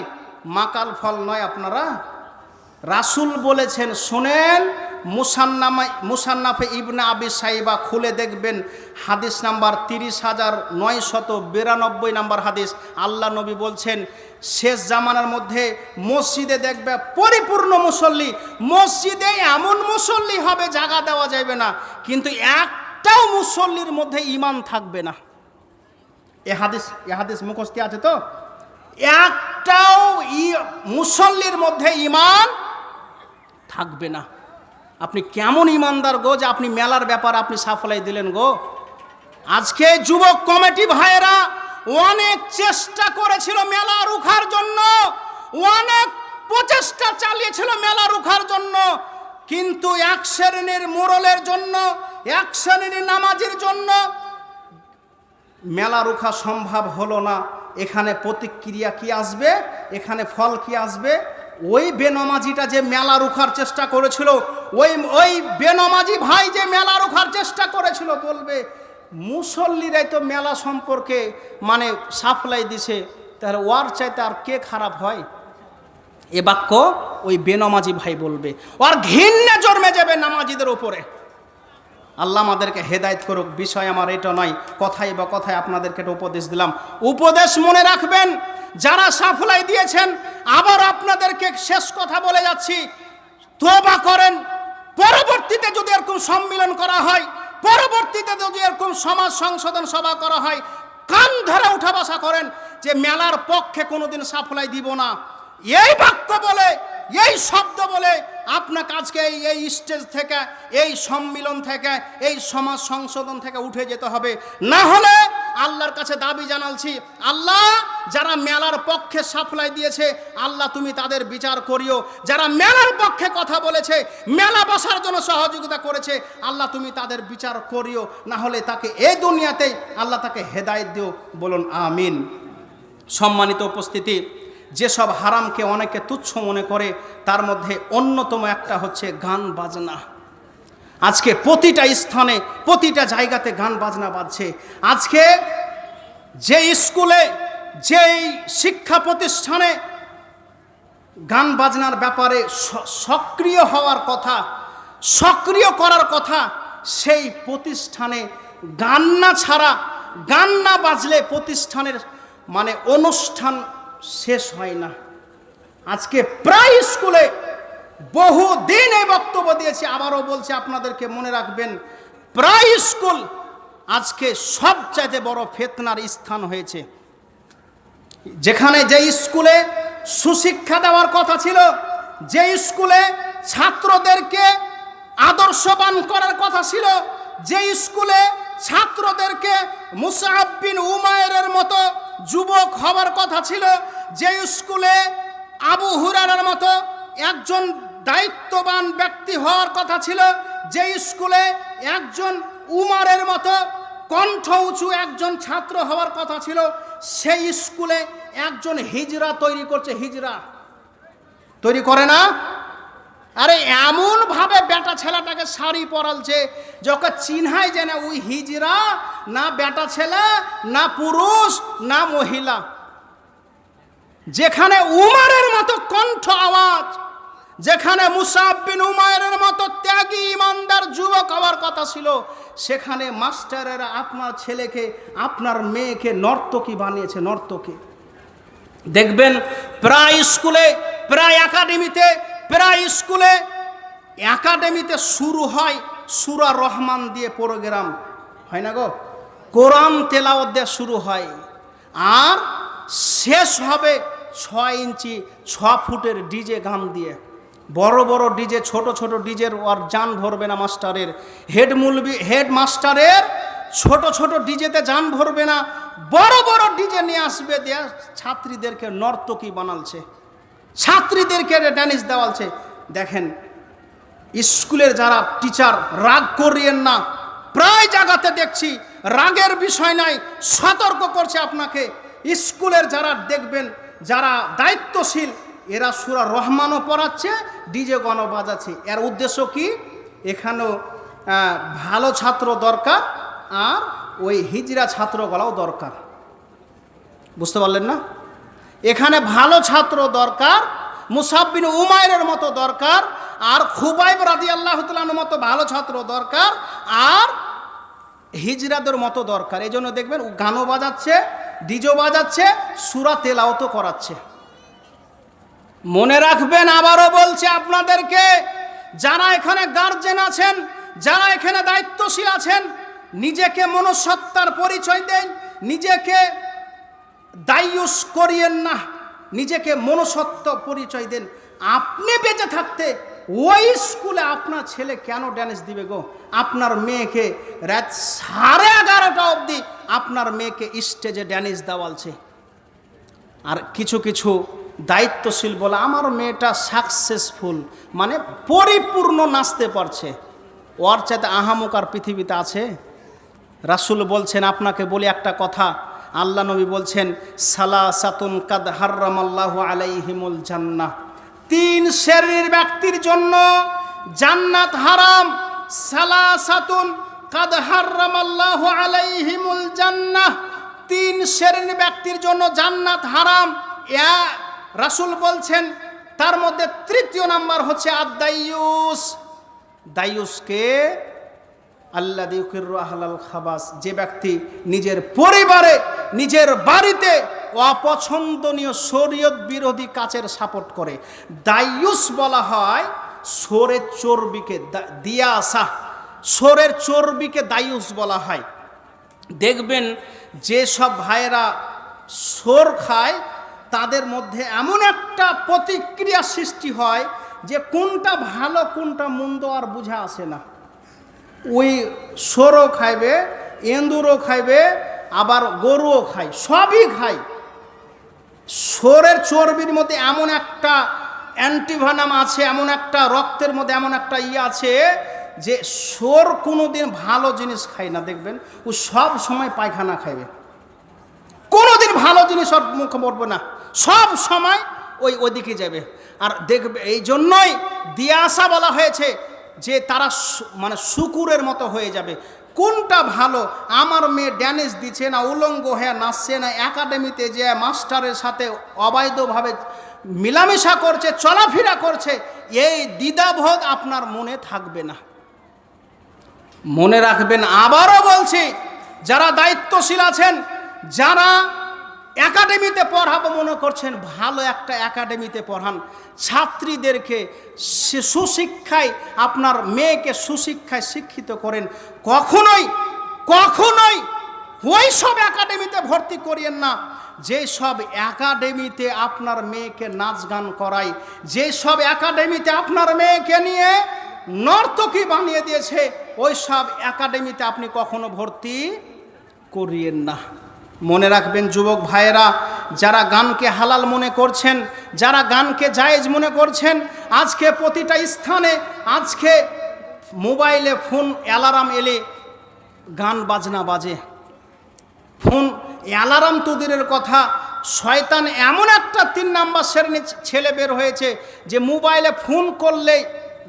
মাকাল ফল নয় আপনারা। রাসূল বলেছেন, শোনেন, মুসান্নাফে ইবনে আবি সাইবা খুলে দেখবেন, হাদিস নাম্বার 30,992 নাম্বার হাদিস। আল্লাহ নবী বলছেন, শেষ জামানার মধ্যে মসজিদে দেখবে পরিপূর্ণ মুসল্লি, মসজিদে এমন মুসল্লি হবে জায়গা দেওয়া যাবে না, কিন্তু একটাও মুসল্লির মধ্যে ঈমান থাকবে না। এ হাদিস মুখস্থ আছে তো? একটাও মুসল্লির মধ্যে ঈমান থাকবে না। আপনি কেমন ইমানদার গো যে আপনি মেলার ব্যাপার আপনি সাফলাই দিলেন গো? আজকে যুবক কমিটি ভাইয়েরা অনেক চেষ্টা করেছিল মেলা রুখার জন্য, অনেক প্রচেষ্টা চালিয়েছিল মেলা রুখার জন্য, কিন্তু এক শ্রেণীর মোড়লের জন্য, এক শ্রেণীর নামাজির জন্য মেলা রুখা সম্ভব হলো না। এখানে প্রতিক্রিয়া কি আসবে, এখানে ফল কি আসবে? ওই বেনমাজিটা যে মেলা রুখার চেষ্টা করেছিল, ওই বেনমাজি ভাই যে মেলা রুখার চেষ্টা করেছিল, বলবে মুসল্লিরাই তো মেলা সম্পর্কে মানে সাপ্লাই দিছে, তাহলে ওর চাইতে আর কে খারাপ হয়? এ বাক্য ওই বেনমাজি ভাই বলবে, ওর ঘৃণা জন্মে যাবে নামাজিদের উপরে। আল্লাহ আমাদেরকে হেদায়েত করুক। বিষয় আমার এটা নয়, কথায় বা কথায় আপনাদেরকে একটা উপদেশ দিলাম। উপদেশ মনে রাখবেন, যারা সাফলাই দিয়েছেন, আবার আপনাদেরকে শেষ কথা বলে যাচ্ছি, তওবা করেন। পরবর্তীতে যদি এরকম সম্মিলন করা হয়, পরবর্তীতে যদি এরকম সমাজ সংশোধন সভা করা হয়, কান ধরে উঠা বসা করেন যে মেলার পক্ষে কোনোদিন সাফলাই দিব না। এই বাক্য বলে, এই শব্দ বলে আপনাকে আজকে এই স্টেজ থেকে, এই সম্মিলন থেকে, এই সমাজ সংশোধন থেকে উঠে যেতে হবে। না হলে আল্লাহর কাছে দাবি জানাচ্ছি, আল্লাহ যারা মেলার পক্ষে সাফলাই দিয়েছে, আল্লাহ তুমি তাদের বিচার করিও। যারা মেলার পক্ষে কথা বলেছে, মেলা বসার জন্য সহযোগিতা করেছে, আল্লাহ তুমি তাদের বিচার করিও। না হলে তাকে এই দুনিয়াতেই আল্লাহ তাকে হেদায়েত দিও। বলুন আমিন। সম্মানিত উপস্থিতি, যেসব হারামকে অনেকে তুচ্ছ মনে করে, তার মধ্যে অন্যতম একটা হচ্ছে গান বাজনা। আজকে প্রতিটা স্থানে, প্রতিটা জায়গাতে গান বাজনা বাজছে। আজকে যে স্কুলে, যেই শিক্ষা প্রতিষ্ঠানে গান বাজনার ব্যাপারে সক্রিয় হওয়ার কথা, সক্রিয় করার কথা, সেই প্রতিষ্ঠানে গান না ছাড়া, গান না বাজলে প্রতিষ্ঠানের মানে অনুষ্ঠান শেষ হয় না। আজকে প্রায় স্কুলে বহু দিন এই বক্তব্য দিয়েছি, আবারও বলছি আপনাদেরকে মনে রাখবেন, প্রায় স্কুল আজকে সবচাইতে বড় ফিতনার স্থান হয়েছে। যেখানে যে স্কুলে সুশিক্ষা দেওয়ার কথা ছিল, যে স্কুলে ছাত্রদেরকে আদর্শবান করার কথা ছিল, যে স্কুলে ছাত্রদেরকে মুসআব বিন উমাইরের মতো যুবক হওয়ার কথা ছিল, যে স্কুলে আবু হুরায়রার মতো একজন দায়িত্ববান ব্যক্তি হওয়ার কথা ছিল, যে স্কুলে একজন উমারের মতো কণ্ঠ উঁচু একজন ছাত্র হওয়ার কথা ছিল, সেই স্কুলে একজন হিজড়া তৈরি করছে। হিজড়া তৈরি করে না? আরে এমন ভাবে বেটা ছেলেটাকে শাড়ি পরালছে যে ওকে চিনহাই যায় না ওই হিজড়া না বেটা ছেলে, না পুরুষ, না মহিলা। যেখানে উমারের মতো কণ্ঠ আওয়াজ, যেখানে মুসআব বিন উমাইরের মতো ত্যাগী ইমানদার যুবক হওয়ার কথা ছিল, সেখানে মাস্টারেরা আপনার ছেলেকে, আপনার মেয়েকে নর্তকী বানিয়েছে। নর্তকী দেখবেন প্রায় স্কুলে, প্রায় একাডেমিতে, প্রায় স্কুলে একাডেমিতে শুরু হয় সূরা রহমান দিয়ে প্রোগ্রাম, হয় না গো? কোরআন তেলাওয়াত দিয়ে শুরু হয়, আর শেষ হবে 6 ইঞ্চি 6 ফুটের ডিজে গান দিয়ে, বড় বড় ডিজে, ছোট ছোট ডিজের ওর জান ভরবে না মাস্টারের, হেড মাস্টারের ছোট ছোট ডিজেতে জান ভরবে না, বড় বড় ডিজে নিয়ে আসবে, দিয়ে ছাত্রীদেরকে নর্তকী বানালছে, ছাত্রীদেরকে ড্যানিস দেওয়ালছে। দেখেন স্কুলের যারা টিচার, রাগ করিয়েন না, প্রায় জায়গাতে দেখছি, রাগের বিষয় নাই, সতর্ক করছে আপনাকে। স্কুলের যারা দেখবেন, যারা দায়িত্বশীল, এরা সূরা রহমানও পড়াচ্ছে, ডিজে গানও বাজাচ্ছে। এর উদ্দেশ্য কি? এখানেও ভালো ছাত্র দরকার, আর ওই হিজড়া ছাত্রগুলাও দরকার। বুঝতে পারলেন না? এখানে ভালো ছাত্র দরকার, মুসাব বিন উমাইরের মতো দরকার, আর খুবাইব রাদিয়াল্লাহু তাআলার মতো ভালো ছাত্র দরকার, আর হিজড়াদের মতো দরকার। এই জন্য দেখবেন গানও বাজাচ্ছে, ডিজো বাজাচ্ছে, সূরা তেলাওয়াতও করাচ্ছে। মনে রাখবেন, আবারও বলছে আপনাদেরকে, যারা এখানে গার্জেন আছেন, যারা এখানে দায়িত্বশীল আছেন, নিজেকে মনুষ্যত্বের পরিচয় দেন, নিজেকে দায়ুস করিয়েন না, নিজেকে মনুষ্যত্ব পরিচয় দেন। আপনি বেঁচে থাকতে ওই স্কুলে আপনার ছেলে কেন ড্যান্স দিবে গো? আপনার মেয়েকে রাত 11:30 অবধি আপনার মেয়েকে স্টেজে ড্যান্স দেওয়ালছে। আর কিছু কিছু দায়িত্বশীল বলে আমার মেয়েটা সাকসেসফুল, মানে পরিপূর্ণ নাচতে পারছে, ওর চাইতে আহামুক আর পৃথিবীতে আছে? রাসূল বলছেন, আপনাকে বলি একটা কথা, আল্লাহ নবী বলছেন, সালাসাতুন কাদ হারামাল্লাহু আলাইহিমুল জান্নাহ, 3 শ্রেণীর ব্যক্তির জন্য জান্নাত হারাম। সালাসাতুন কাদ হারামাল্লাহু আলাইহিমুল জান্নাহ, 3 শ্রেণীর ব্যক্তির জন্য জান্নাত হারাম। রাসূল বলছেন, তার মধ্যে 3য় নাম্বার হচ্ছে আদ-দাইয়ুস। দাইয়ুসকে আল্লাযী ইউকিরু আহলাল খাবাস, যে ব্যক্তি নিজের পরিবারে, নিজের বাড়িতে অপছন্দনীয় শরীয়ত বিরোধী কাজের সাপোর্ট করে। দাইয়ুস বলা হয় সোরের চর্বিকে, দিয়াসা, সোরের চর্বিকে দাইয়ুস বলা হয়। দেখবেন যে সব ভাইয়েরা সোর খায়, তাদের মধ্যে এমন একটা প্রতিক্রিয়া সৃষ্টি হয় যে কোনটা ভালো কোনটা মন্দ আর বোঝা আসে না। ওই সোরও খাইবে, এন্দুরও খাইবে, আবার গরুও খায়, সবই খায়। সোরের চর্বির মধ্যে এমন একটা অ্যান্টিভেনাম আছে, এমন একটা রক্তের মধ্যে এমন একটা আছে যে সোর কোনোদিন ভালো জিনিস খায় না। দেখবেন ও সব সময় পায়খানা খাইবে, কোনোদিন ভালো জিনিস ওর মুখে পড়বে না, সব সময় ওইদিকে যাবে। আর দেখবে এই জন্যই দিয়াসা বলা হয়েছে যে তারা মানে শুকুরের মতো হয়ে যাবে। কোনটা ভালো? আমার মেয়ে ড্যান্স দিচ্ছে না, উলঙ্গ হয়ে নাচছে না, একাডেমিতে যে মাস্টারের সাথে অবৈধভাবে মিলামেশা করছে, চলাফেরা করছে, এই দ্বিধাবোধ আপনার মনে থাকবে না। মনে রাখবেন, আবারও বলছি, যারা দায়িত্বশীল আছেন, যারা একাডেমিতে পড়াবো মনে করছেন, ভালো একটা একাডেমিতে পড়ান, ছাত্রীদেরকে সুশিক্ষায়, আপনার মেয়েকে সুশিক্ষায় শিক্ষিত করেন। কখনোই কখনোই ওই সব একাডেমিতে ভর্তি করিয়েন না যে সব একাডেমিতে আপনার মেয়েকে নাচ গান করায়, যে সব একাডেমিতে আপনার মেয়েকে নিয়ে নর্তকী বানিয়ে দিয়েছে, ওই সব একাডেমিতে আপনি কখনো ভর্তি করিয়েন না। মনে রাখবেন যুবক ভাইয়েরা, যারা গানকে হালাল মনে করছেন, যারা গানকে জায়েজ মনে করছেন, আজকে প্রতিটা স্থানে, আজকে মোবাইলে ফোন অ্যালার্ম এলে গান বাজনা বাজে। ফোন অ্যালার্ম তো দূরের কথা, শয়তান এমন একটা 3 নাম্বার শ্রেণীর ছেলে বের হয়েছে যে মোবাইলে ফোন করলেই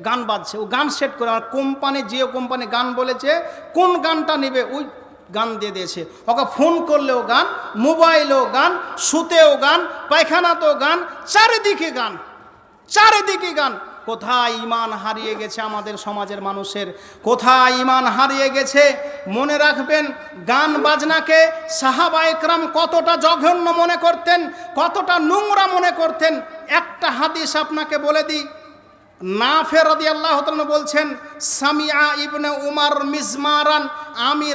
গান বাজছে, ও গান সেট করে। আর কোম্পানি, জিও কোম্পানি গান বলেছে, কোন গানটা নেবে ওই গান দিয়ে দিয়েছে। ওকে ফোন করলেও গান, মোবাইলেও গান, শুতেও গান, পায়খানাতেও গান, চারিদিকে গান, চারিদিকে গান। কোথায় ঈমান হারিয়ে গেছে আমাদের সমাজের মানুষের, কোথায় ঈমান হারিয়ে গেছে? মনে রাখবেন, গান বাজনাকে সাহাবায়ে কেরাম কতটা জঘন্য মনে করতেন, কতটা নোংরা মনে করতেন। একটা হাদিস আপনাকে বলে দিই, নাফে রাদিয়াল্লাহু তাআলা বলছেন, সামিআ ইবনে উমার মিজমারান, আমি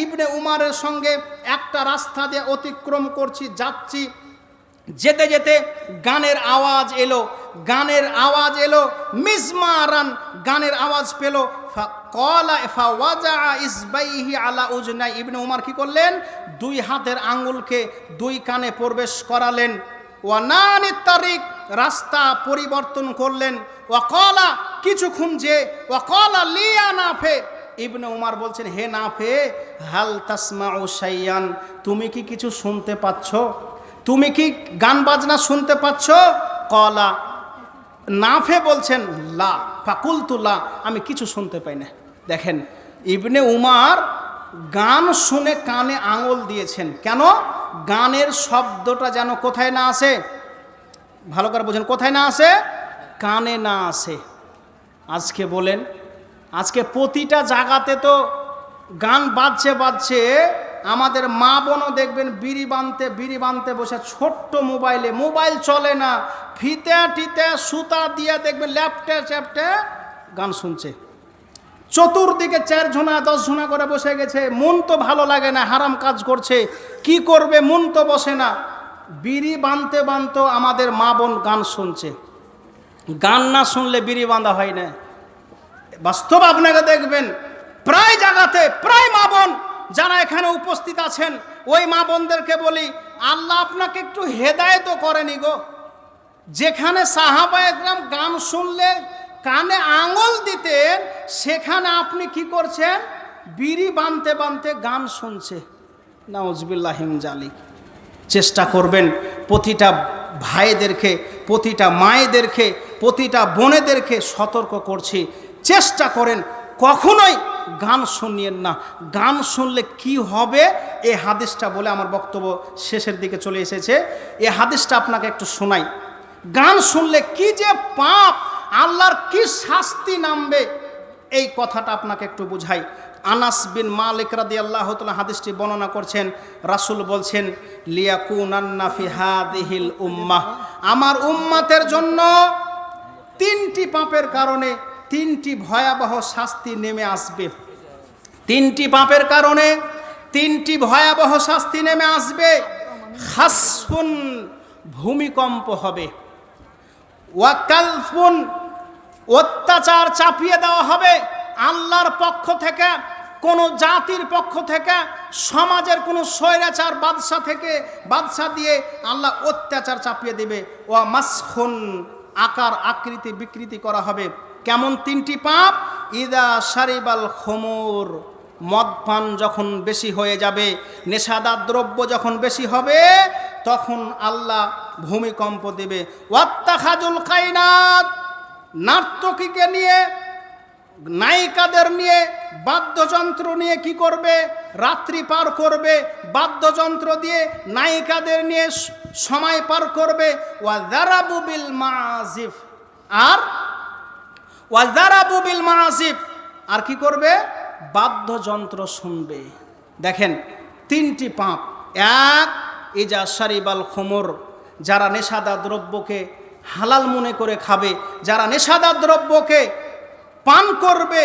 ইবনে উমারের সঙ্গে একটা রাস্তা দিয়ে অতিক্রম করছি, যাচ্ছি। যেতে যেতে গানের আওয়াজ এলো, গানের আওয়াজ এলো, মিজমারান গানের আওয়াজ পেল। ফাকালা ফাওয়াজা ইসবাইহি আলা উজনাই, ইবনে উমর কি করলেন, দুই হাতের আঙ্গুলকে দুই কানে প্রবেশ করালেন। ওয়ানানি তারিক, রাস্তা পরিবর্তন করলেন। ওয়াকালা, কিছুক্ষণ যে ওয়াকালা লিয়া নাফে, ইবনে উমর বলছেন, হে নাফে, হাল তাসমাউ শাইয়ান, তুমি কি কিছু শুনতে পাচ্ছ? তুমি কি গান বাজনা শুনতে পাচ্ছ? কলা, নাফে বলছেন লা, ফাকুলতু লা, আমি কিছু শুনতে পাই না। দেখেন ইবনে উমর গান শুনে কানে আঙুল দিয়েছেন, কেন? গানের শব্দটা যেন কোথায় না আসে, ভালো করে বোঝেন, কোথায় না আসে, কানে না আসে। আজকে বলেন, আজকে প্রতিটা জায়গাতে তো গান বাজছে বাজছে, আমাদের মা বোনও দেখবেন বিড়ি বানতে বসে, ছোট্ট মোবাইল চলে না, ফিতে টিতে সুতা দিয়ে দেখবেন ল্যাপটে চ্যাপটে গান শুনছে। চতুর্দিকে 4 জনা 10 জনা করে বসে গেছে, মন তো ভালো লাগে না, হারাম কাজ করছে, কি করবে, মন তো বসে না। বিড়ি বানতে আমাদের মা বোন গান শুনছে। গান না শুনলে বিড়ি বাঁধা হয় না। বাস্তব আপনাকে দেখবেন প্রায় জায়গাতে, প্রায় মা বোন যারা এখানে উপস্থিত আছেন, ওই মা বোনদেরকে বলি, আল্লাহ আপনাকে একটু হেদায়েত করেনি গো। যেখানে সাহাবায়ে কেরাম গান শুনলে কানে আঙুল দিতেন, সেখানে আপনি কি করছেন, বিড়ি বানতে গান শুনছে। নাউজুবিল্লাহি মিন যালিক। চেষ্টা করবেন প্রতিটা ভাইদেরকে, প্রতিটা মায়েদেরকে, প্রতিটা বোনেদেরকে সতর্ক করছি, চেষ্টা করেন কখনোই গান শুনিয়েন না। গান শুনলে কি হবে এই হাদিসটা বলে আমার বক্তব্য শেষের দিকে চলে এসেছে। এই হাদিসটা আপনাকে একটু শোনাই। গান শুনলে কি যে পাপ, আল্লাহর কি শাস্তি নামবে, এই কথাটা আপনাকে একটু বুঝাই। আনাস বিন মালিক রাদিয়াল্লাহু তাআলা হাদিসটি বর্ণনা করছেন। রাসূল বলছেন, লিয়াকুনান্না ফি হাদিহিল উম্মাহ, আমার উম্মতের জন্য 3টি পাপের কারণে 3টি ভয়াবহ শাস্তি নেমে আসবে। 3টি পাপের কারণে 3টি ভয়াবহ শাস্তি নেমে আসবে। খাসফুন, ভূমিকম্প হবে। ওয়াকালফুন, অত্যাচার চাপিয়ে দেওয়া হবে আল্লাহর পক্ষ থেকে, কোন জাতির পক্ষ থেকে, সমাজের কোন স্বৈরাচার বাদশা দিয়ে আল্লাহ অত্যাচার চাপিয়ে দেবে। ওয়া মাসখুন, আকার আকৃতি বিকৃতি করা হবে। কেমন 3টি পাপ? ইদা শারিবাল খুমুর, মদ পান যখন বেশি হয়ে যাবে, নেশাদার দ্রব্য যখন বেশি হবে, তখন আল্লাহ ভূমিকম্প দেবে। ওয়াত্তাখাজুল কাইনাত, নার্তকীকে নিয়ে, নায়িকাদের নিয়ে, বাদ্যযন্ত্র নিয়ে কি করবে, রাত্রি পার করবে, বাদ্যযন্ত্র দিয়ে নায়িকাদের নিয়ে সময় পার করবে। ওয়াযারাবু বিল মাআজিফ, আর ওয়াযারাবু বিল মাআজিফ, আর কি করবে, বাদ্যযন্ত্র শুনবে। দেখেন 3টি পাপ। 1, ইজা শারিবাল খুমুর, যারা নেশাদার দ্রব্যকে হালাল মনে করে খাবে, যারা নেশাদার দ্রব্যকে পান করবে,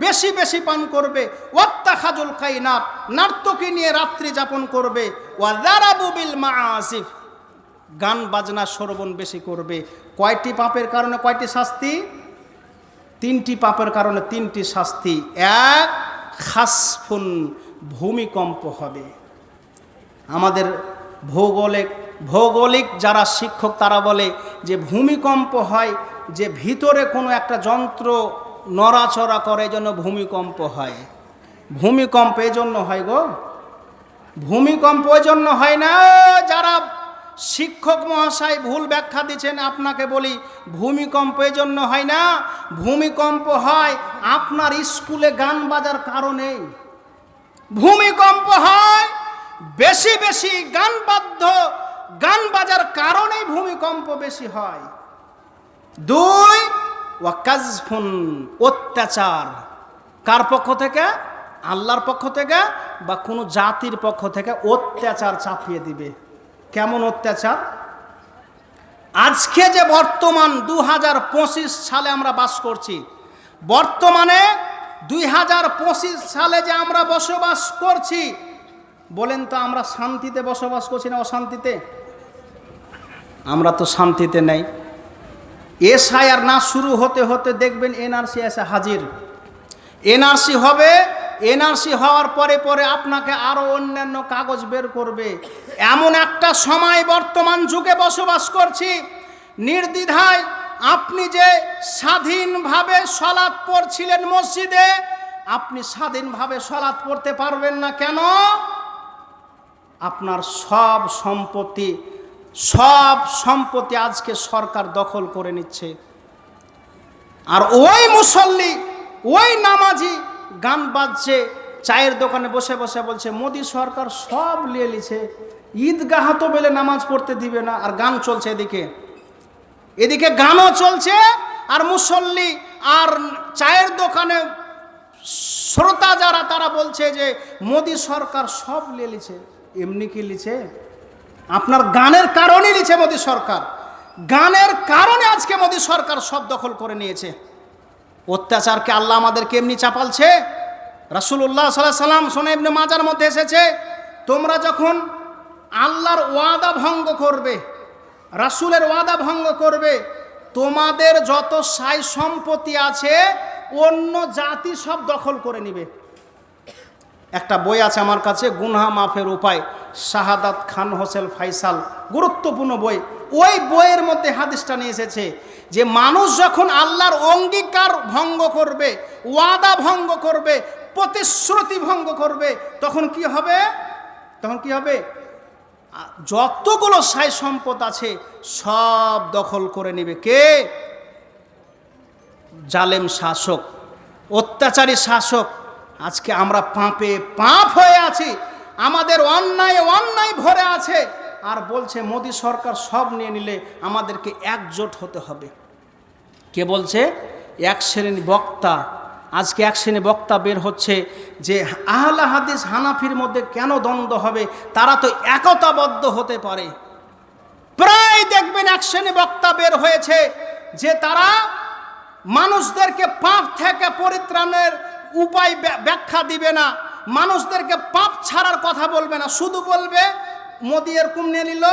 বেশি বেশি পান করবে। ওয়াত্তাখাজুল কাইনাত, নার্তকী নিয়ে রাত্রি যাপন করবে। ওয়াযারাবু বিল মাআজিফ, গান বাজনা শ্রবণ বেশি করবে। কয়টি পাপের কারণে কয়টি শাস্তি? 3টি পাপের কারণে 3টি শাস্তি। 1, খাসফুন, ভূমিকম্প হবে। আমাদের ভৌগোলিক যারা শিক্ষক তারা বলে যে ভূমিকম্প হয় যে ভিতরে কোনো একটা যন্ত্র নড়াচড়া করে, এই জন্য ভূমিকম্প হয়। ভূমিকম্প এই জন্য হয় গো, ভূমিকম্প ওই জন্য হয় না। যারা শিক্ষক মহাশয় ভুল ব্যাখ্যা দিচ্ছেন, আপনাকে বলি, ভূমিকম্প এই জন্য হয় না। ভূমিকম্প হয় আপনার স্কুলে গান বাজার কারণে। ভূমিকম্প হয় বেশি বেশি গান বাজার কারণেই ভূমিকম্প বেশি হয়। 2, ওয়াকাজফুন, অত্যাচার, কার পক্ষ থেকে? আল্লাহর পক্ষ থেকে বা কোনো জাতির পক্ষ থেকে অত্যাচার চাপিয়ে দিবে। কেমন অত্যাচার? আজকে যে বর্তমান 2025 সালে আমরা বাস করছি, বর্তমানে 2025 সালে যে আমরা বসবাস করছি, বলেন তো আমরা শান্তিতে বসবাস করছি না অশান্তিতে? আমরা তো শান্তিতে নেই। এসআইআর না শুরু হতে হতে দেখবেন এনআরসি এসে হাজির। এনআরসি হবে, এনআরসি হওয়ার পরে পরে আপনাকে আরও অন্যান্য কাগজ বের করবে। এমন একটা সময় বর্তমান যুগে বসবাস করছি, নির্দ্বিধায় আপনি যে স্বাধীনভাবে সলাৎ পড়ছিলেন মসজিদে, আপনি স্বাধীনভাবে সলাৎ পড়তে পারবেন না। কেন? আপনার সব সম্পত্তি আজকে সরকার দখল করে নিচ্ছে। আর ওই মুসল্লি, ওই নামাজি গান বাজছে, চায়ের দোকানে বসে বসে বলছে মোদি সরকার সব নিয়ে নিছে, ঈদগাহ তো বেলে নামাজ পড়তে দিবে না, আর গান চলছে। এদিকে গানও চলছে, আর মুসল্লি আর চায়ের দোকানে শ্রোতা যারা তারা বলছে যে মোদি সরকার সব নিয়ে নিছে। এমনি কি লিছে? আপনার গানের কারণে লিছে মোদি সরকার। গানের কারণে আজকে মোদি সরকার সব দখল করে নিয়েছে। অত্যাচারকে আল্লাহ আমাদেরকে এমনি চাপালছে। রাসূলুল্লাহ সাল্লাল্লাহু আলাইহি সাল্লাম সুনান ইবনে মাজার মধ্যে এসেছে, তোমরা যখন আল্লাহর ওয়াদা ভঙ্গ করবে, রাসূলের ওয়াদা ভঙ্গ করবে, তোমাদের যত সাই সম্পত্তি আছে অন্য জাতি সব দখল করে নিবে। একটা বই আছে আমার কাছে, গুনাহ মাফের উপায়, শাহাদাত খান হোসেন ফাইসাল, গুরুত্বপূর্ণ বই। ওই বইয়ের মধ্যে হাদিসটা নিয়ে এসেছে যে মানুষ যখন আল্লাহর অঙ্গীকার ভঙ্গ করবে, ওয়াদা ভঙ্গ করবে, প্রতিশ্রুতি ভঙ্গ করবে, তখন কি হবে? যতগুলো সাই সম্পদ আছে সব দখল করে নেবে। কে? জালেম শাসক, অত্যাচারী শাসক। আজকে আমরা পাপে পাপ হয়ে আছি, আমাদের অন্যায় ভরে আছে, আর বলছে মোদি সরকার সব নিয়ে নিলে আমাদেরকে একজোট হতে হবে। কে বলছে? এক শ্রেণী বক্তা। আজকে এক শ্রেণী বক্তা বের হচ্ছে যে আহলে হাদিস হানাফির মধ্যে কেন দ্বন্দ্ব হবে, তারা তো একতাবদ্ধ হতে পারে। প্রায় দেখবেন এক শ্রেণী বক্তা বের হয়েছে যে তারা মানুষদেরকে পাপ থেকে পরিত্রাণের উপায় ব্যাখ্যা দিবে না, মানুষদেরকে পাপ ছাড়ার কথা বলবে না, শুধু বলবে মোদি এরকম নিয়ে নিল,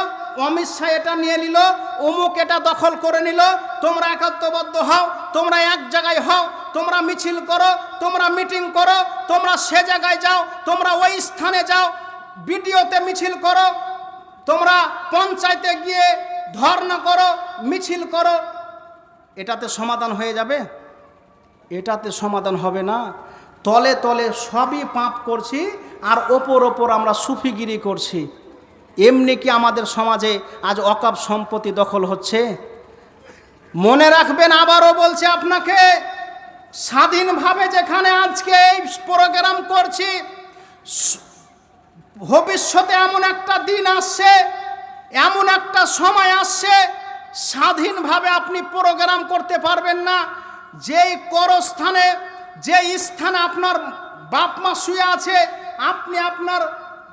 অমিত শাহ এটা নিয়ে নিল, অমুক এটা দখল করে নিল, তোমরা একত্রবদ্ধ হও, তোমরা এক জায়গায় হও, তোমরা মিছিল করো, তোমরা মিটিং করো, তোমরা সে জায়গায় যাও, তোমরা ওই স্থানে যাও, বিডিওতে মিছিল করো, তোমরা পঞ্চায়েতে গিয়ে ধর্ণা করো, মিছিল করো। এটাতে সমাধান হয়ে যাবে? এটাতে সমাধান হবে না। তলে তলে সবই পাপ করছি, আর ওপর আমরা সুফিগিরি করছি। এমনি কি আমাদের সমাজে আজ অকাপ সম্পত্তি দখল হচ্ছে? মনে রাখবেন, আবারও বলছে আপনাকে, স্বাধীনভাবে যেখানে আজকে এই প্রোগ্রাম করছি, ভবিষ্যতে এমন একটা দিন আসছে, এমন একটা সময় আসছে, স্বাধীনভাবে আপনি প্রোগ্রাম করতে পারবেন না। যেই করস্থানে, যে স্থানে আপনার বাপ মা শুয়ে আছে, আপনি আপনার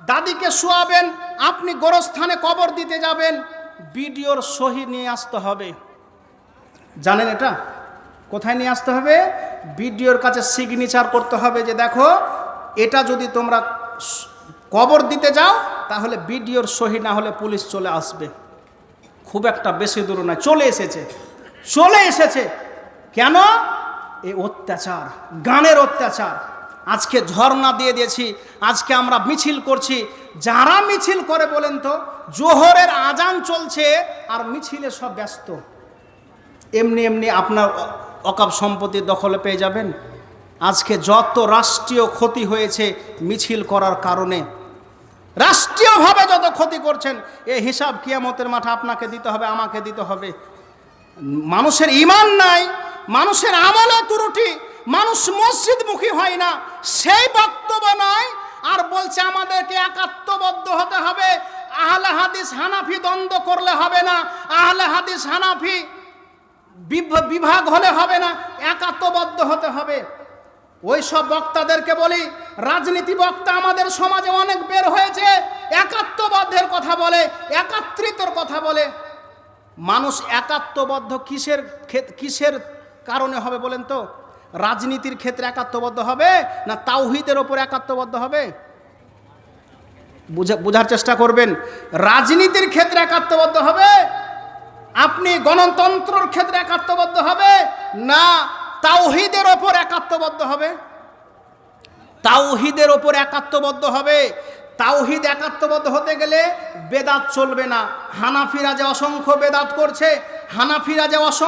দাদিকে শোয়াবেন, আপনি গোরস্থানে কবর দিতে যাবেন, বিডিওর সহি নিয়ে আসতে হবে। জানেন এটা কোথায় নিয়ে আসতে হবে? বিডিওর কাছে সিগনেচার করতে হবে যে দেখো, এটা যদি তোমরা কবর দিতে যাও তাহলে বিডিওর সহি না হলে পুলিশ চলে আসবে। খুব একটা বেশি দূর নয়, চলে এসেছে। কেন? এই অত্যাচার, গানের অত্যাচার। আজকে ঝর্ণা দিয়ে দিয়েছি, আজকে আমরা মিছিল করছি। যারা মিছিল করে বলেন তো, জোহরের আজান চলছে আর মিছিলে সব ব্যস্ত। এমনি আপনার অকাপ সম্পত্তি দখলে পেয়ে যাবেন। আজকে যত রাষ্ট্রীয় ক্ষতি হয়েছে মিছিল করার কারণে, রাষ্ট্রীয়ভাবে যত ক্ষতি করছেন, এই হিসাব কিয়ামতের মাঠে আপনাকে দিতে হবে, আমাকে দিতে হবে। মানুষের ঈমান নাই, মানুষের আমলে ত্রুটি, মানুষ মসজিদমুখী হয় না, সেই বক্তব্য নয়, আর বলছে আমাদেরকে একাত্মবদ্ধ হতে হবে। আহলে হাদিস হানাফি দ্বন্দ্ব করলে হবে না, আহলে হাদিস হানাফি বিভাগ হলে হবে না, একাত্মবদ্ধ হতে হবে। ওই সব বক্তাদেরকে বলি, রাজনীতি বক্তা আমাদের সমাজে অনেক বের হয়েছে, একাত্মবদ্ধের কথা বলে, একাত্রিতর কথা বলে। মানুষ একাত্মবদ্ধ কিসের কারণে হবে বলেন তো? রাজনীতির ক্ষেত্রে একাত্মবদ্ধ হবে না তাওহীদের ওপর একাত্মবদ্ধ হবে? বোঝার চেষ্টা করবেন। রাজনীতির ক্ষেত্রে একাত্মবদ্ধ হবে আপনি গণতন্ত্রের ক্ষেত্রে একাত্মবদ্ধ হবে না তাওহীদের ওপর একাত্মবদ্ধ হবে? তাওহীদের ওপর একাত্মবদ্ধ হবে। তাওহীদ একাত্মবদ্ধ হতে গেলে বেদাত চলবে না। হানাফিরা যে অসংখ্য বেদাত করছে, হানাফিরা যে অসংখ্য